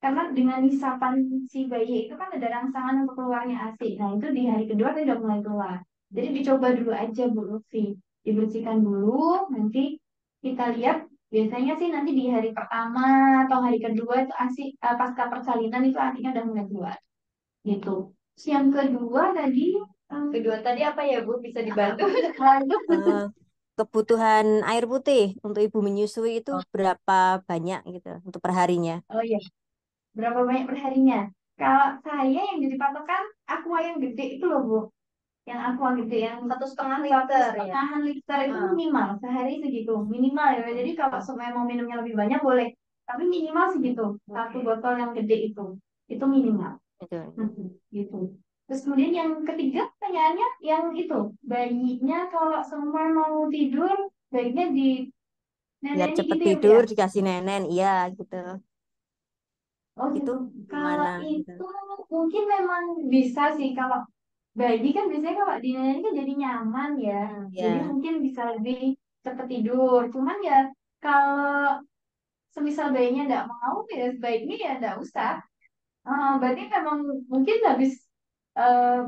karena dengan hisapan si bayi itu kan ada rangsangan untuk keluarnya ASI. Nah itu di hari kedua itu udah mulai keluar. Jadi dicoba dulu aja Bu Lutfi, dibersihkan dulu, nanti kita lihat. Biasanya sih nanti di hari pertama atau hari kedua itu ASI pasca persalinan itu ASInya udah mulai keluar gitu. Terus yang kedua tadi Kedua tadi apa ya Bu? Bisa dibantu? Eh, kebutuhan air putih untuk ibu menyusui itu berapa banyak gitu untuk perharinya? oh iya, berapa banyak perharinya? Kalau saya yang jadi patokan aqua yang gede itu loh Bu, yang aqua gede yang 1,5 liter ya. 1,5 liter itu minimal sehari segitu minimal ya. Jadi kalau semuanya mau minumnya lebih banyak boleh, tapi minimal segitu. Satu botol yang gede itu minimal. Itu. Gitu. Terus kemudian yang ketiga pertanyaannya yang itu bayinya kalau semua mau tidur baiknya di Biar neneknya cepet gitu ya Bu ya. tidur dikasih nenen, iya gitu. Oh Itu gitu. Kalau gimana gitu? itu mungkin memang bisa sih kalau bayi kan biasanya kalau di nenek kan jadi nyaman ya. Jadi Ya, mungkin bisa lebih cepat tidur. Cuman ya kalau semisal bayinya nggak mau ya sebaiknya ya nggak usah. Berarti memang mungkin habis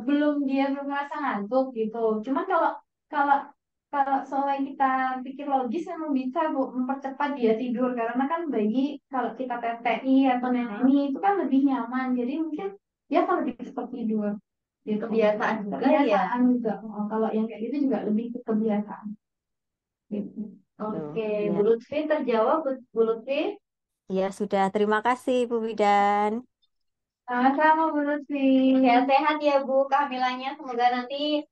belum dia belum merasa ngantuk gitu. Cuman kalau kalau kalau soalnya kita pikir logis memang bisa Bu mempercepat dia tidur karena kan bayi kalau kita TTI atau neneni itu kan lebih nyaman. Jadi mungkin dia akan lebih cepat tidur. Gitu. Kebiasaan juga ya. Kebiasaan juga. Kalau yang kayak gitu juga lebih ke kebiasaan. Gitu. tuh. Oke, Bu Ya. Lutfi terjawab, Bu Lutfi. Ya sudah, terima kasih Bu Bidan. Sama-sama Bu Lutfi. Sehat-sehat ya Bu kehamilannya. Semoga nanti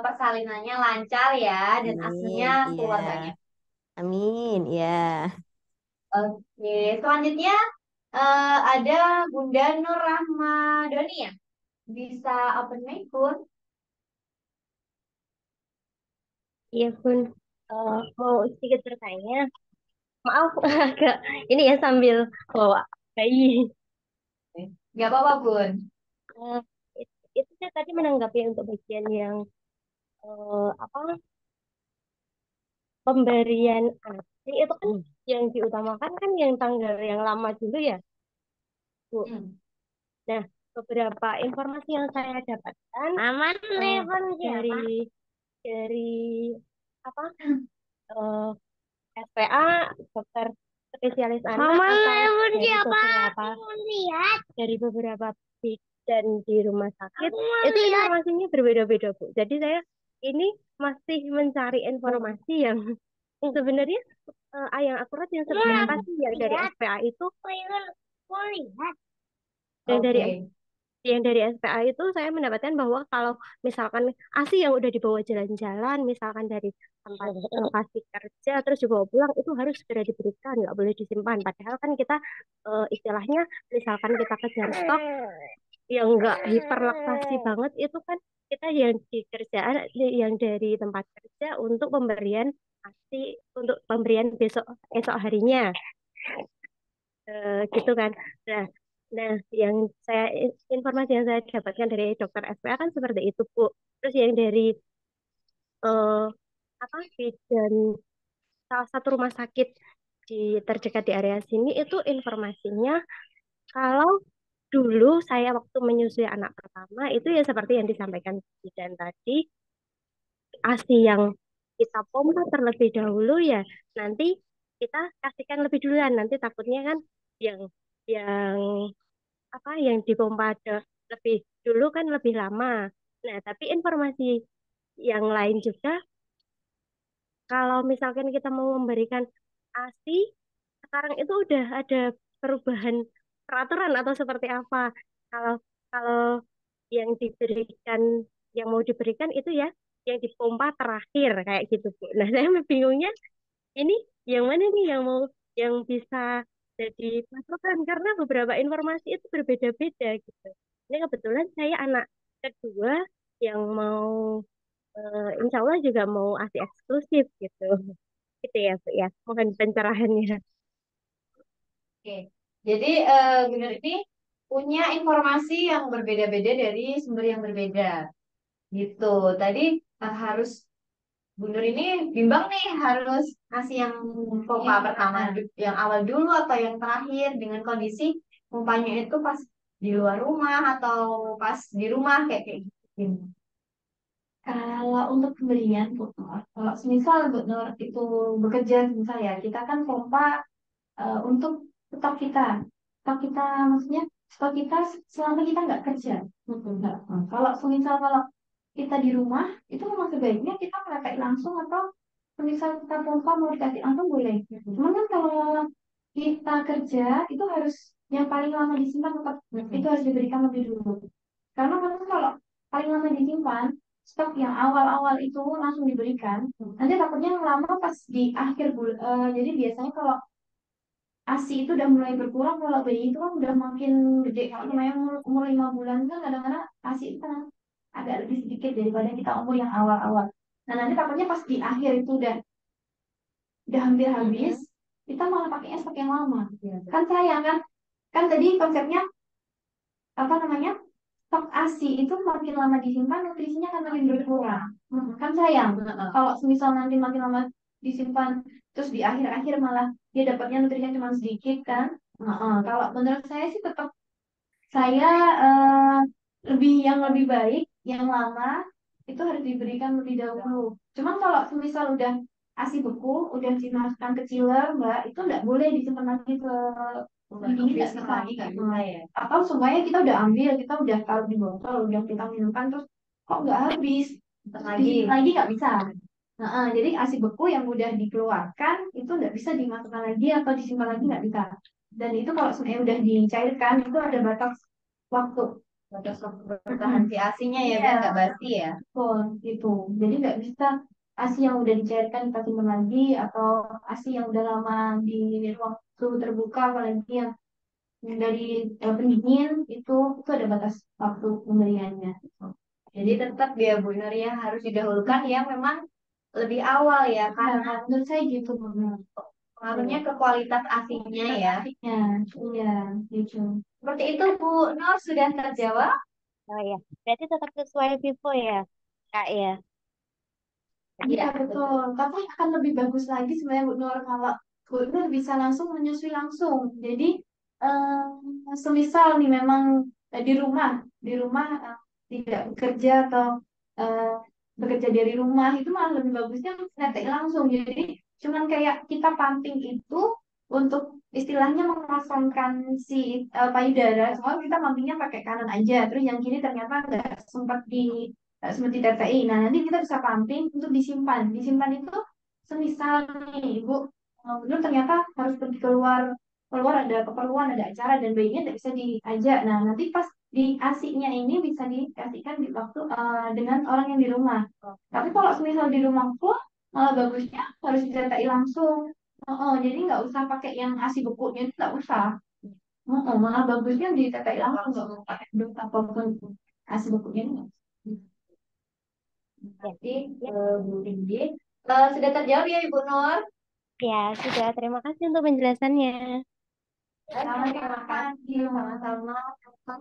persalinannya lancar ya dan Amin, hasilnya iya. keluar banyak. Amin, ya. Oke, selanjutnya ada Bunda Nur Rahmadoni ya. Bisa open mic Bun. Iya pun mau sedikit bertanya. Maaf agak ini ya sambil bawa bayi. Gak apa-apa Bun. Eh, itu saya tadi menanggapi untuk bagian yang apa pemberian ASI itu kan yang diutamakan kan yang tanggal yang lama dulu ya, Bu. Hmm. Nah, beberapa informasi yang saya dapatkan dari dari apa eh, SPA dokter spesialis anak atau dari beberapa bidan di rumah sakit itu informasinya berbeda-beda Bu. Jadi saya ini masih mencari informasi yang sebenarnya yang akurat yang seperti apa sih yang dari SPA itu yang dari Oke. yang dari SPA itu saya mendapatkan bahwa kalau misalkan ASI yang udah dibawa jalan-jalan, misalkan dari tempat lokasi kerja terus dibawa pulang itu harus segera diberikan, nggak boleh disimpan. Padahal kan kita istilahnya misalkan kita kejar stok yang nggak hiperlaktasi banget itu kan kita yang di kerjaan yang dari tempat kerja untuk pemberian ASI untuk pemberian besok esok harinya. Gitu kan. Nah, nah yang saya informasi yang saya dapatkan dari dokter SPA kan seperti itu, Bu. Terus yang dari eh, apa bidan salah satu rumah sakit di terdekat di area sini itu informasinya kalau dulu saya waktu menyusui anak pertama itu ya seperti yang disampaikan Bidan tadi, ASI yang kita pompa terlebih dahulu ya nanti kita kasihkan lebih duluan, nanti takutnya kan yang yang yang dipompa lebih dulu kan lebih lama. Nah, tapi informasi yang lain juga, kalau misalkan kita mau memberikan ASI, sekarang itu udah ada perubahan peraturan atau seperti apa. Kalau kalau yang diberikan, yang mau diberikan itu ya, yang dipompa terakhir kayak gitu, Bu. Nah, saya bingungnya ini yang mana nih yang mau, yang bisa jadi patokan karena beberapa informasi itu berbeda-beda gitu. Ini kebetulan saya anak kedua yang mau, insya Allah juga mau ASI eksklusif gitu. Gitu ya, Bu ya. Mohon pencerahannya. Oke. Jadi Bener ini punya informasi yang berbeda-beda dari sumber yang berbeda. Gitu. Tadi harus Bu Nur ini bimbang nih harus ngasih yang pompa pertama, yang awal dulu atau yang terakhir dengan kondisi pompanya itu pas di luar rumah atau pas di rumah kayak kayak gitu. Kalau untuk pembelian Bu Nur, kalau semisal Bu Nur itu bekerja, misal ya, kita kan pompa untuk stok kita. Stok kita maksudnya stok kita selama kita nggak kerja. Nggak. Kalau semisal kalau kita di rumah, itu memang sebaiknya kita pakai langsung atau semisal kita pompa mau dikasih langsung boleh. Cuman kan kalau kita kerja, itu harus yang paling lama disimpan tetap itu harus diberikan lebih dulu. Karena kan kalau paling lama disimpan, stok yang awal-awal itu langsung diberikan, nanti takutnya lama pas di akhir bulan. Jadi biasanya kalau ASI itu udah mulai berkurang, kalau bayi itu kan udah makin gede. Kalau namanya umur 5 bulan kan kadang-kadang ASI itu kan agak lebih sedikit daripada kita umur yang awal-awal. Nah nanti takutnya pas di akhir itu udah hampir habis, kita malah pakainya stok yang lama. Kan sayang kan? Kan tadi konsepnya apa namanya? Stok ASI itu makin lama disimpan, nutrisinya akan makin berkurang. Kan sayang. Kalau semisal nanti makin lama disimpan, terus di akhir-akhir malah dia dapatnya nutrisinya cuma sedikit kan. Kalau menurut saya sih tetap saya eh, yang lebih baik, yang lama itu harus diberikan lebih dahulu. Cuman kalau semisal udah ASI beku, udah dimasukkan ke chiller, Mbak, itu nggak boleh disimpan lagi ke ini nggak bisa lagi nggak bisa ya. Atau semuanya kita udah ambil, kita udah taruh di botol, udah kita minumkan terus kok nggak habis, disimpan lagi nggak bisa. Jadi ASI beku yang udah dikeluarkan itu nggak bisa dimasukkan lagi atau disimpan lagi nggak bisa. Dan itu kalau semuanya udah dicairkan itu ada batas waktu, batas waktu bertahan si ASI-nya ya biar nggak basi ya. Betul, gitu. Jadi nggak bisa ASI yang udah dicairkan kita simpan lagi atau ASI yang udah lama di ruang suhu terbuka apalagi yang dari pendingin itu ada batas waktu pembeliannya. Jadi tetap ya Bu Nur ya harus didahulukan yang memang lebih awal ya karena menurut saya gitu Bu Nur. Pengaruhnya ke kualitas ASINya ya. Asinya, iya, gitu. Seperti itu Bu Nur sudah terjawab? Oh ya, berarti tetap sesuai Vivo ya, Kak ya. Iya betul. Tapi akan lebih bagus lagi sebenarnya Bu Nur kalau Bu Nur bisa langsung menyusui langsung. Jadi semisal nih memang di rumah tidak bekerja atau eh, bekerja dari rumah itu malah lebih bagusnya netek langsung. Jadi cuman kayak kita pumping itu untuk istilahnya memasangkan si payudara. Soalnya kita pumpingnya pakai kanan aja, terus yang kiri ternyata nggak sempat seperti TTI. Nah, nanti kita bisa pumping untuk disimpan. Disimpan itu semisal nih, Ibu, belum ternyata harus pergi keluar, keluar ada keperluan, ada acara, dan bayinya tidak bisa diajak. Nah, nanti pas di ASI-nya ini bisa dikasihkan di waktu dengan orang yang di rumah. Tapi kalau semisal di rumahku, malah bagusnya harus disertai langsung. Jadi nggak usah pakai yang ASI bekunya itu nggak usah. Malah bagusnya disertai langsung, nggak mau pakai dot apapun. ASI bekunya ini nggak usah. Ya, Nanti Bu Indi sudah terjawab ya Ibu Nur? ya sudah. Terima kasih untuk penjelasannya. Terima kasih sama-sama.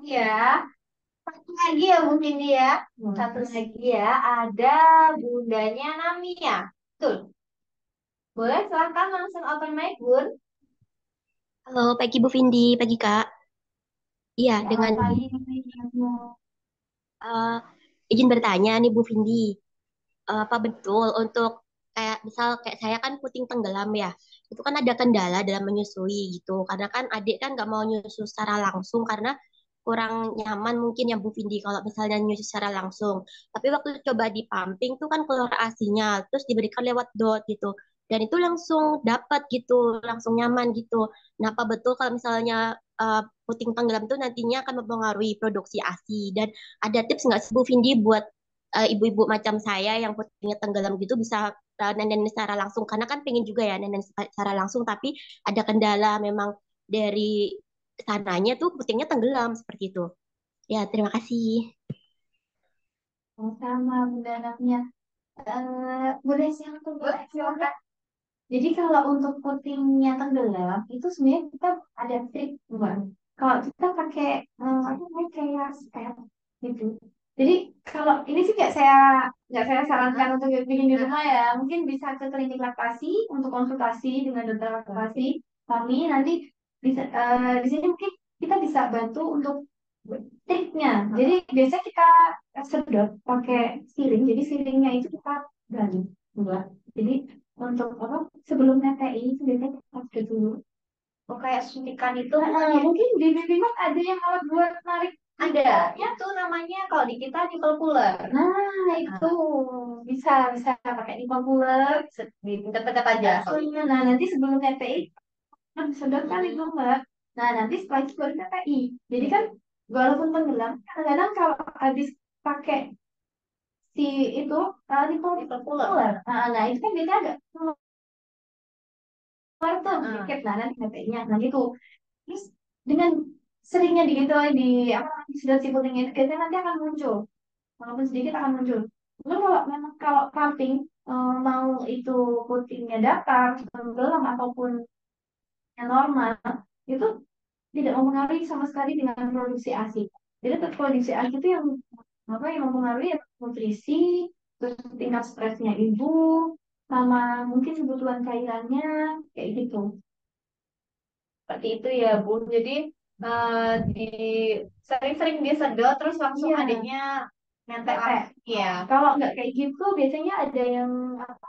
Ya, satu lagi ya Bu Indi ya. Satu lagi ya, ada Bundanya Namia. Betul. Boleh silahkan langsung open mic Bun. Halo, pagi Bu Vindi, pagi Kak. Iya, Kayak dengan ngapain kamu? eh, izin bertanya nih Bu Vindi. Apa betul untuk kayak misal kayak saya kan puting tenggelam ya, itu kan ada kendala dalam menyusui gitu, karena kan adik kan nggak mau nyusu secara langsung karena kurang nyaman mungkin ya Bu Vindi kalau misalnya nyusu secara langsung. Tapi waktu coba di pumping tuh kan keluar ASI-nya, terus diberikan lewat dot gitu. Dan itu langsung dapat gitu, langsung nyaman gitu. Nah, apa betul kalau misalnya puting tenggelam itu nantinya akan mempengaruhi produksi ASI? Dan ada tips nggak sih Bu Vindi buat ibu-ibu macam saya yang putingnya tenggelam gitu bisa nenen secara langsung karena kan pengen juga ya nenen secara langsung tapi ada kendala memang dari sananya tuh putingnya tenggelam seperti itu. Ya, terima kasih. Sama bunda anaknya. Boleh sih aku boleh silakan. Jadi kalau untuk putingnya tenggelam itu sebenarnya kita ada trik bukan? Kalau kita pakai apa namanya kayak step gitu. Jadi kalau ini sih nggak saya sarankan untuk bikin di rumah ya. Mungkin bisa ke klinik laktasi untuk konsultasi dengan dokter laktasi. Kami nanti bisa di sini mungkin kita bisa bantu untuk triknya. Jadi biasanya kita sedot pakai siring. Jadi siringnya itu kita gali buat. Jadi untuk apa sebelum TTI itu biasanya kita sedot dulu. Oh, kayak suntikan itu Mungkin di Bibimat ada yang alat buat narik ada. Itu namanya kalau di kita nipple puller. Nah, itu bisa bisa pakai di populer. Di dekat-dekat aja. Nah, nanti sebelum TPI kan sedot kali itu Mbak. Nah, nanti setelah itu baru TPI. Jadi kan walaupun tenggelam, kadang-kadang kalau habis pakai si itu nipple puller. Nah, itu kan biasanya agak keluar tuh sedikit. Nah, nanti TPI-nya. Nah, gitu. Terus dengan seringnya gitu di apa namanya sedot si putihnya itu biasanya nanti akan muncul. Walaupun sedikit akan muncul. Lalu kalau memang kalau pumping mau itu putingnya datar, tenggelam ataupun yang normal, itu tidak mempengaruhi sama sekali dengan produksi ASI. Jadi tetap produksi ASI itu yang apa yang mempengaruhi ya, nutrisi, terus tingkat stresnya ibu, sama mungkin kebutuhan cairannya kayak gitu. Seperti itu ya, Bu. Jadi di sering-sering disedot terus langsung Iya, adiknya netek. netek. Iya. Kalau nggak kayak gitu, biasanya ada yang apa,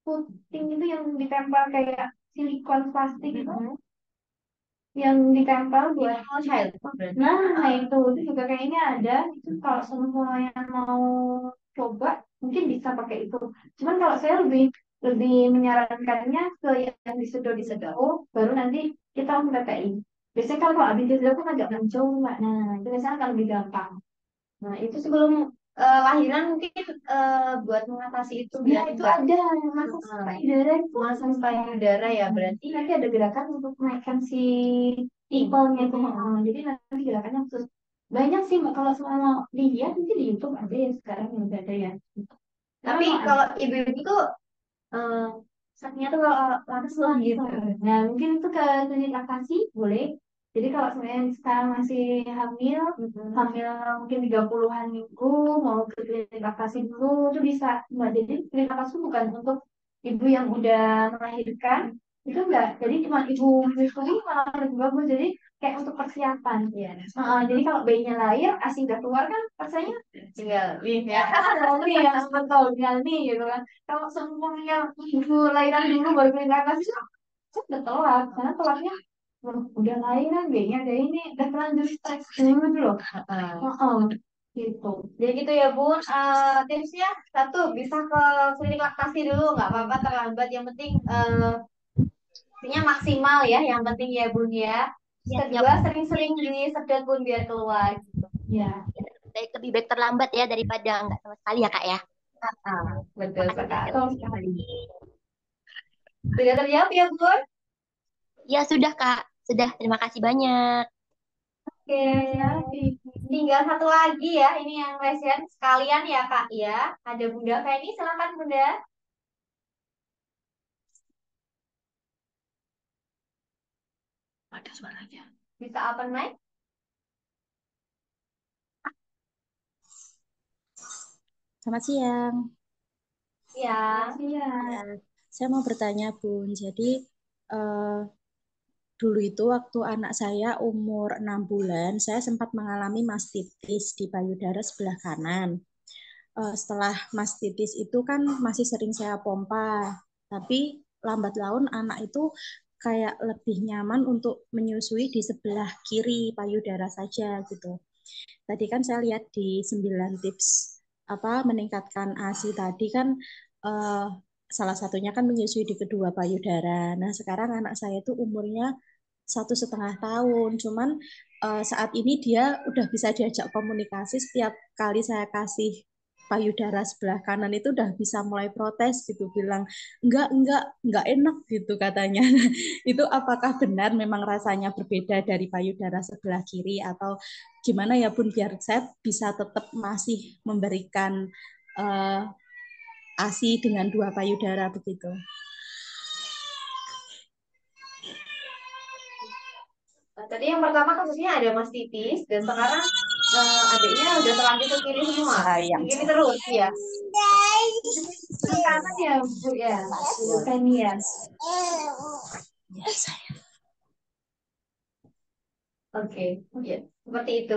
puting itu yang ditempel kayak silikon plastik itu yang ditempel buat Child berarti. nah itu juga kayaknya ada itu kalau semua yang mau coba mungkin bisa pakai itu cuman kalau saya lebih lebih menyarankannya ke yang disedot baru nanti kita PPI biasanya kan kalau habis disedot kan agak muncul mbak nah itu biasanya kan lebih gampang. Nah, itu sebelum lahiran mungkin buat mengatasi itu Nah, biar itu enggak ada masa payudara itu masam payudara ya. Berarti nanti ada gerakan untuk menaikkan si timpelnya itu. Jadi nanti gerakannya khusus. Banyak sih Mbak, kalau semua mau dilihat nanti di YouTube ada ya sekarang yang udah ada ya. tapi Kalau kalau ibu-ibu tuh eh, sakitnya tuh kalau langsung gitu. nah mungkin itu ke klinik laktasi boleh. Jadi kalau sebenarnya sekarang masih hamil, hamil mungkin 30-an minggu, mau ke klinik laktasi dulu, itu bisa Mbak. Jadi klinik laktasi bukan untuk ibu yang udah melahirkan, itu enggak. Jadi cuma ibu menyusui malah lebih bagus. Jadi kayak untuk persiapan. Iya. Jadi kalau bayinya lahir, ASI udah keluar kan, rasanya Tinggal nih ya. nih ya, betul, tinggal nih gitu kan. Kalau semuanya ibu lahiran dulu baru klinik laktasi, saya udah telat. Karena telatnya udah lahiran, bayinya ada ini, udah terlanjur stres dulu loh. Gitu. Jadi gitu ya Bun. Tipsnya satu bisa ke klinik laktasi dulu nggak apa-apa terlambat. Yang penting intinya maksimal ya. Yang penting ya Bun ya. Terus Ya, kedua sering-sering disedot Bun biar keluar gitu. Ya, lebih baik terlambat ya daripada nggak sama sekali ya Kak ya. Betul Makasih sekali. betul banyak. sekali. Sudah terjawab ya Bun? Ya sudah Kak, sudah terima kasih banyak. Oke. Tinggal satu lagi ya. Ini yang lesen sekalian ya Kak ya. Ada Bunda Feni. Silakan Bunda. Ada suaranya. Bisa open mic? Selamat siang. Ya. Iya. Ya, saya mau bertanya, Bun. Jadi, eh, dulu itu waktu anak saya umur 6 bulan, saya sempat mengalami mastitis di payudara sebelah kanan. Setelah mastitis itu kan masih sering saya pompa, tapi lambat laun anak itu kayak lebih nyaman untuk menyusui di sebelah kiri payudara saja gitu. Tadi kan saya lihat di 9 tips apa meningkatkan ASI tadi kan eh, salah satunya kan menyusui di kedua payudara. Nah sekarang anak saya itu umurnya 1,5 tahun, cuman saat ini dia udah bisa diajak komunikasi. Setiap kali saya kasih payudara sebelah kanan itu udah bisa mulai protes gitu, bilang enggak enak gitu katanya. Itu apakah benar memang rasanya berbeda dari payudara sebelah kiri atau gimana ya Bun, biar saya bisa tetap masih memberikan uh, ASI dengan dua payudara begitu. Tadi yang pertama kasusnya ada mastitis dan sekarang adiknya udah terlanjur ke kiri semua. Ke kiri terus ya. Ke kanan ya Bu ya, Bu Feni ya. Oke, ya seperti itu.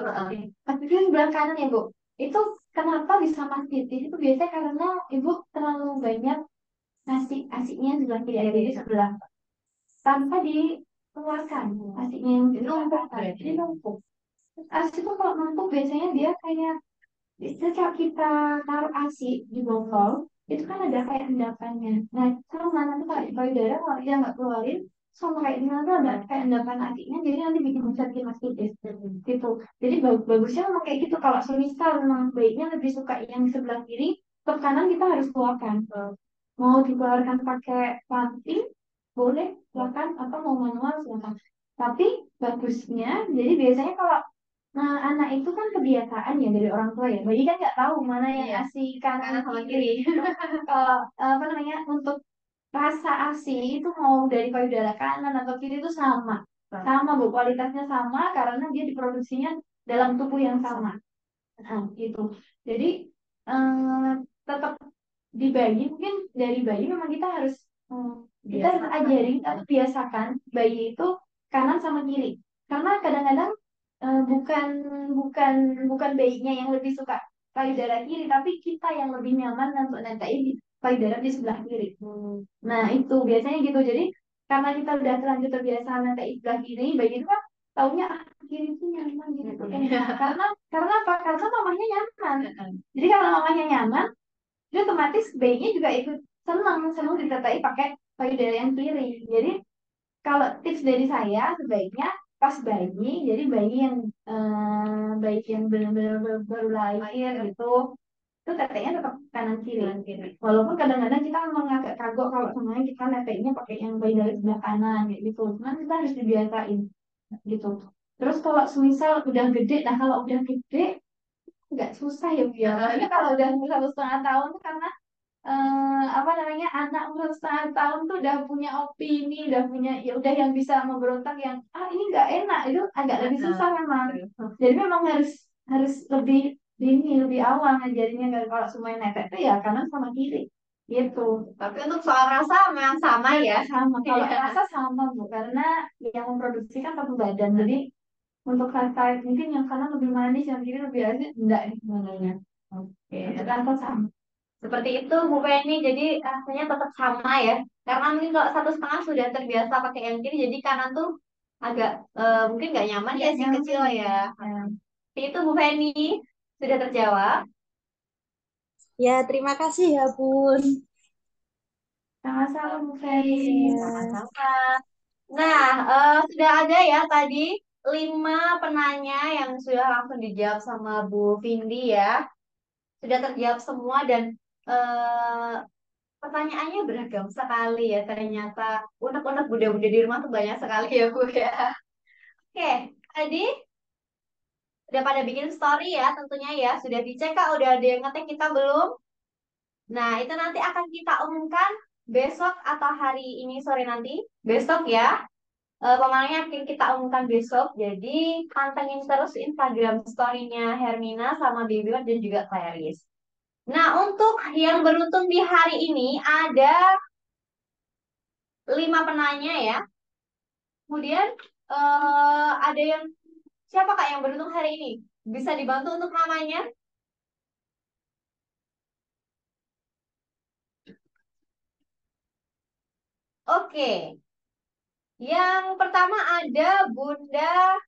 Tapi kan sebelah kanan ya Bu. Itu kenapa bisa mastitis? Itu biasanya karena Ibu terlalu banyak ngasih asiknya sebelah kiri, jadi sebelah tanpa dikeluarkan asiknya yang numpuk tadi, jadi numpuk. Asik itu kalau numpuk biasanya dia kayak sejak kita taruh ASI di botol itu kan ada kayak endapannya. Nah, sama nanti kalau di payudara kalau dia nggak keluarin sama kayak di mana ada kayak endapan ASI-nya, jadi nanti bikin sakit mastitis gitu. Jadi bagusnya memang kayak gitu. Kalau semisal memang baiknya lebih suka yang sebelah kiri, ke kanan kita harus keluarkan. Mau dikeluarkan pakai panting boleh, silakan. Apa mau manual silakan. Tapi bagusnya, jadi biasanya kalau nah, anak itu kan kebiasaan ya dari orang tua ya. Bayi kan nggak tahu mana yang ASI kanan sama kiri. Kalau apa namanya untuk rasa ASI itu mau dari payudara kanan atau kiri itu sama, sama Bu, kualitasnya sama karena dia diproduksinya dalam tubuh yang sama. Nah, gitu. Jadi eh, tetap di bayi mungkin dari bayi memang kita harus kita harus ajarin atau biasakan bayi itu kanan sama kiri. Karena kadang-kadang bukan bukan bukan bayinya yang lebih suka payudara kiri, tapi kita yang lebih nyaman untuk nentain di payudara di sebelah kiri. Nah itu biasanya gitu. Jadi karena kita udah terlanjur terbiasa nentain sebelah kiri, bayi itu kan taunya kiri itu nyaman gitu. Karena apa? Karena mamanya nyaman. Jadi kalau mamanya nyaman, dia otomatis bayinya juga ikut senang senang ditetai pakai payudara yang kiri. Jadi kalau tips dari saya sebaiknya pas bayi, jadi bayi yang benar-benar baru lahir gitu, itu tetenya tetap kanan kiri. Walaupun kadang-kadang kita memang agak kagok kalau semuanya kita neteknya pakai yang bayi dari sebelah kanan gitu. Cuman kita harus dibiasain gitu. Terus kalau semisal udah gede, nah kalau udah gede nggak susah ya biar. Tapi kalau udah 1,5 tahun tuh karena apa namanya anak umur 1,5 tahun tuh udah punya opini, udah punya ya udah yang bisa memberontak yang ini nggak enak itu agak lebih susah memang. Jadi memang harus harus lebih dini, lebih awal ngajarinnya kalau semuanya netek tuh ya kanan sama kiri gitu. Tapi untuk soal rasa memang sama ya. Sama kalau rasa sama Bu karena yang memproduksi kan satu badan. Jadi untuk rasa mungkin yang kanan lebih manis, yang kiri lebih asin, enggak nih sebenarnya. Oke. Rasa sama. Seperti itu Bu Penny, jadi rasanya tetap sama ya. Karena mungkin kalau 1,5 sudah terbiasa pakai yang kiri, jadi kanan tuh agak mungkin nggak nyaman ya sih kecil ya. Seperti itu Bu Penny, sudah terjawab. Ya, terima kasih ya Bun. Sama-sama Bu Ferry. Sama-sama. Nah, sudah ada ya tadi 5 penanya yang sudah langsung dijawab sama Bu Vindi ya. Sudah terjawab semua dan eh, pertanyaannya beragam sekali ya. Ternyata unek-unek bunda-bunda di rumah tuh banyak sekali ya Bu ya. Oke, tadi udah pada bikin story ya tentunya ya. Sudah dicek Kak, udah ada yang ngetek kita belum? Nah, itu nanti akan kita umumkan besok atau hari ini sore nanti. Besok ya. Pemenangnya akan kita umumkan besok. Jadi pantengin terus Instagram story-nya Hermina sama Baby One dan juga Clarice. Nah, untuk yang beruntung di hari ini ada 5 penanya ya. Kemudian ada yang siapa Kak yang beruntung hari ini? Bisa dibantu untuk namanya? Oke. Yang pertama ada Bunda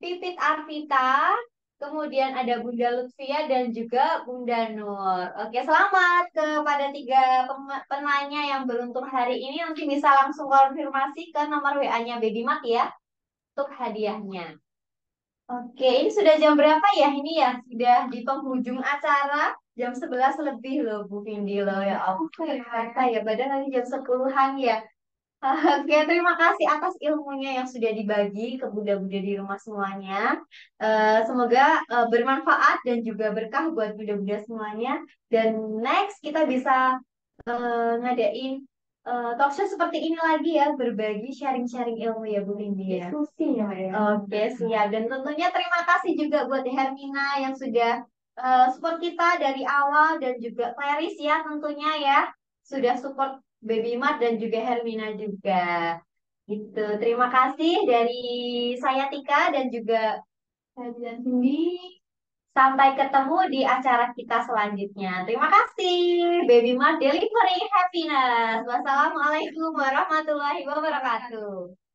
Pipit Arvita, kemudian ada Bunda Lutfia dan juga Bunda Nur. Oke, selamat kepada tiga penanya yang beruntung hari ini. Nanti bisa langsung konfirmasi ke nomor WA-nya Baby Mat ya untuk hadiahnya. Oke, ini sudah jam berapa ya? Ini ya sudah di penghujung acara. Jam 11 lebih loh Bu Vindi loh ya. Oke, ternyata ya. Padahal nanti jam 10-an ya. Oke, terima kasih atas ilmunya yang sudah dibagi ke bunda-bunda di rumah semuanya. Semoga bermanfaat dan juga berkah buat bunda-bunda semuanya. Dan next kita bisa ngadain talk show seperti ini lagi ya, berbagi sharing-sharing ilmu ya Bu Lindi ya. Diskusi ya. Oke, siap. Dan tentunya terima kasih juga buat Hermina yang sudah support kita dari awal dan juga Clarice ya tentunya ya sudah support Baby Mart dan juga Hermina juga. Gitu. Terima kasih dari saya Tika dan juga dan Cindy. Sampai ketemu di acara kita selanjutnya. Terima kasih. Baby Mart Delivery Happiness. Wassalamualaikum warahmatullahi wabarakatuh.